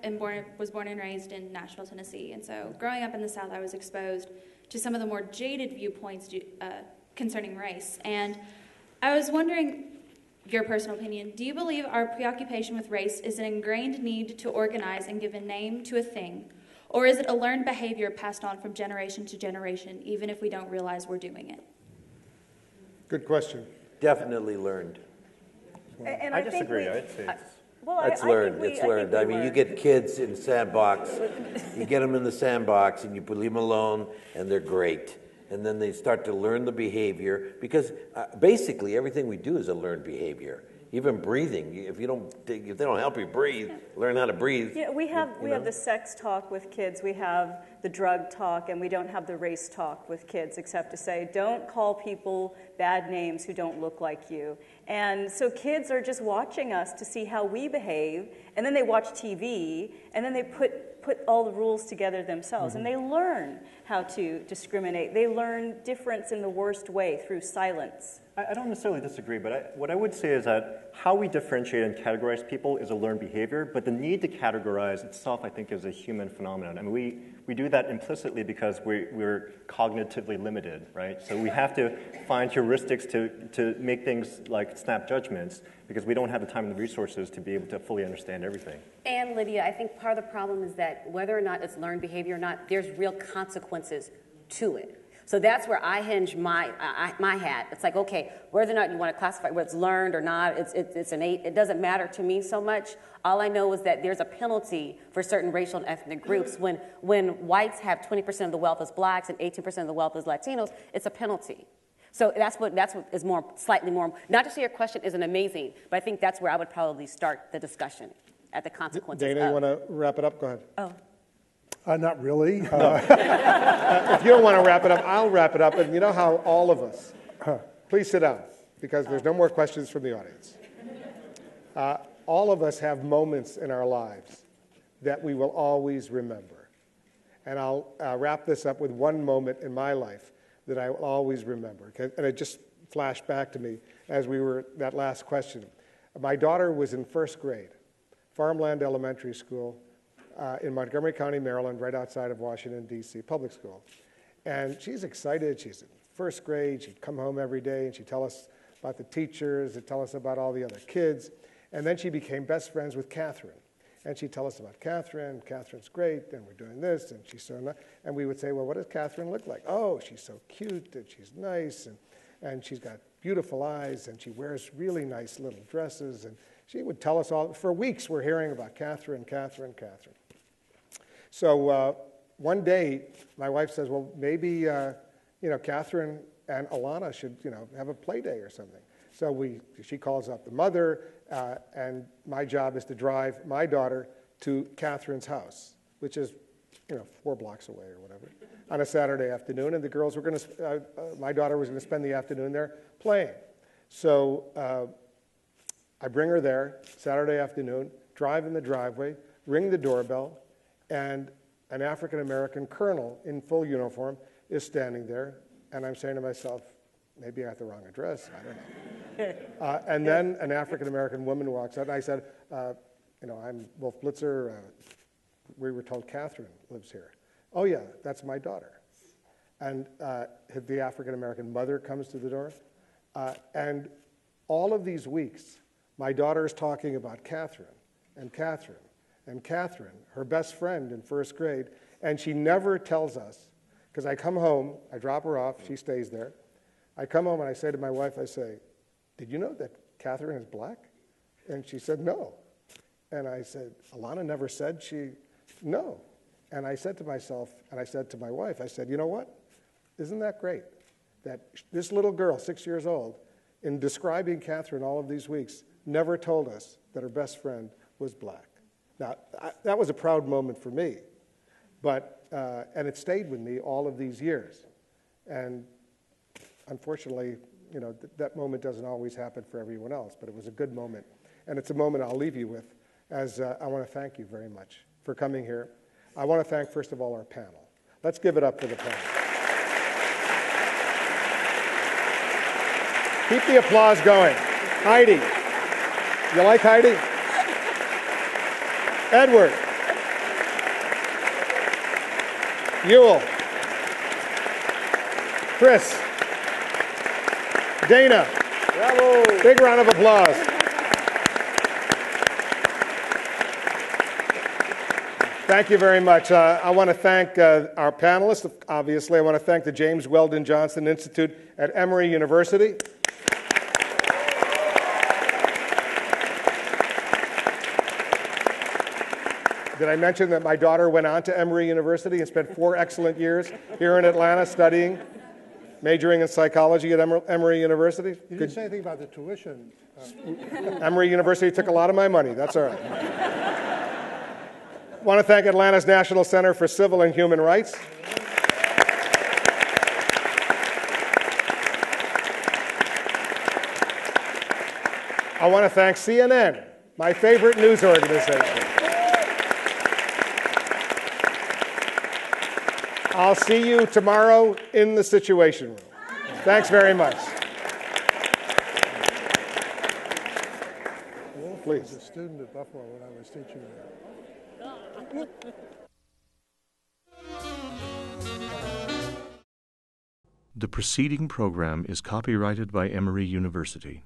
was born and raised in Nashville, Tennessee. And so growing up in the South, I was exposed to some of the more jaded viewpoints concerning race. And I was wondering, your personal opinion, do you believe our preoccupation with race is an ingrained need to organize and give a name to a thing? Or is it a learned behavior passed on from generation to generation, even if we don't realize we're doing it? Good question. Definitely learned. I disagree. I'd say it's learned. It's learned. I mean, you get kids in sandbox. You get them in the sandbox, and you leave them alone, and they're great. And then they start to learn the behavior, because basically everything we do is a learned behavior. Even breathing, if they don't help you breathe, learn how to breathe. Yeah, we have the sex talk with kids, we have the drug talk, and we don't have the race talk with kids, except to say, don't call people bad names who don't look like you. And so kids are just watching us to see how we behave, and then they watch TV, and then they put all the rules together themselves, and they learn how to discriminate. They learn difference in the worst way through silence. I don't necessarily disagree, but what I would say is that how we differentiate and categorize people is a learned behavior, but the need to categorize itself, I think, is a human phenomenon. I mean, we do that implicitly because we're cognitively limited, right? So we have to find heuristics to make things like snap judgments, because we don't have the time and the resources to be able to fully understand everything. And Lydia, I think part of the problem is that whether or not it's learned behavior or not, there's real consequences to it. So that's where I hinge my hat. It's like, okay, whether or not you want to classify whether it's learned or not, it's innate. It doesn't matter to me so much. All I know is that there's a penalty for certain racial and ethnic groups. When whites have 20% of the wealth as blacks and 18% of the wealth as Latinos, it's a penalty. So that's what is slightly more. Not to say your question isn't amazing, but I think that's where I would probably start the discussion at the consequences. Dana, you want to wrap it up? Go ahead. Oh. Not really. If you don't want to wrap it up, I'll wrap it up. And you know how all of us, please sit down, because there's no more questions from the audience. All of us have moments in our lives that we will always remember. And I'll wrap this up with one moment in my life that I will always remember. And it just flashed back to me as we were, that last question. My daughter was in first grade, Farmland Elementary School in Montgomery County, Maryland, right outside of Washington, D.C., public school. And she's excited. She's in first grade. She'd come home every day, and she'd tell us about the teachers, she'd tell us about all the other kids. And then she became best friends with Catherine. And she'd tell us about Catherine. Catherine's great, and we're doing this, and she's so nice. And we would say, well, what does Catherine look like? Oh, she's so cute, and she's nice, and she's got beautiful eyes, and she wears really nice little dresses. And she would tell us all. For weeks, we're hearing about Catherine. So one day, my wife says, well, maybe Catherine and Alana should have a play day or something. So she calls up the mother, and my job is to drive my daughter to Catherine's house, which is 4 blocks away or whatever, on a Saturday afternoon. And the girls were going to, my daughter was going to spend the afternoon there playing. So I bring her there Saturday afternoon, drive in the driveway, ring the doorbell, and an African-American colonel in full uniform is standing there. And I'm saying to myself, maybe I got the wrong address, I don't know. And then an African-American woman walks out, and I said, I'm Wolf Blitzer. We were told Catherine lives here. Oh, yeah, that's my daughter. And the African-American mother comes to the door. And all of these weeks, my daughter is talking about Catherine, her best friend in first grade, and she never tells us, because I come home, I drop her off, she stays there. I come home and I say to my wife, I say, did you know that Catherine is black? And she said, no. And I said, Alana never said no. And I said to myself, and I said to my wife, I said, you know what? Isn't that great? That this little girl, 6 years old, in describing Catherine all of these weeks, never told us that her best friend was black. Now, that was a proud moment for me, and it stayed with me all of these years. And unfortunately, that moment doesn't always happen for everyone else, but it was a good moment. And it's a moment I'll leave you with, as I want to thank you very much for coming here. I want to thank, first of all, our panel. Let's give it up for the panel. Keep the applause going. Heidi. You like Heidi? Edward. Yul. Kris. Dana. Bravo. Big round of applause. Thank you very much. I want to thank our panelists, obviously. I want to thank the James Weldon Johnson Institute at Emory University. Did I mention that my daughter went on to Emory University and spent 4 excellent years here in Atlanta studying, majoring in psychology at Emory University? You didn't say anything about the tuition. Emory University took a lot of my money. That's all right. I want to thank Atlanta's National Center for Civil and Human Rights. I want to thank CNN, my favorite news organization. I'll see you tomorrow in the Situation Room. Thanks very much. Please. I was a student at Buffalo when I was teaching there. The preceding program is copyrighted by Emory University.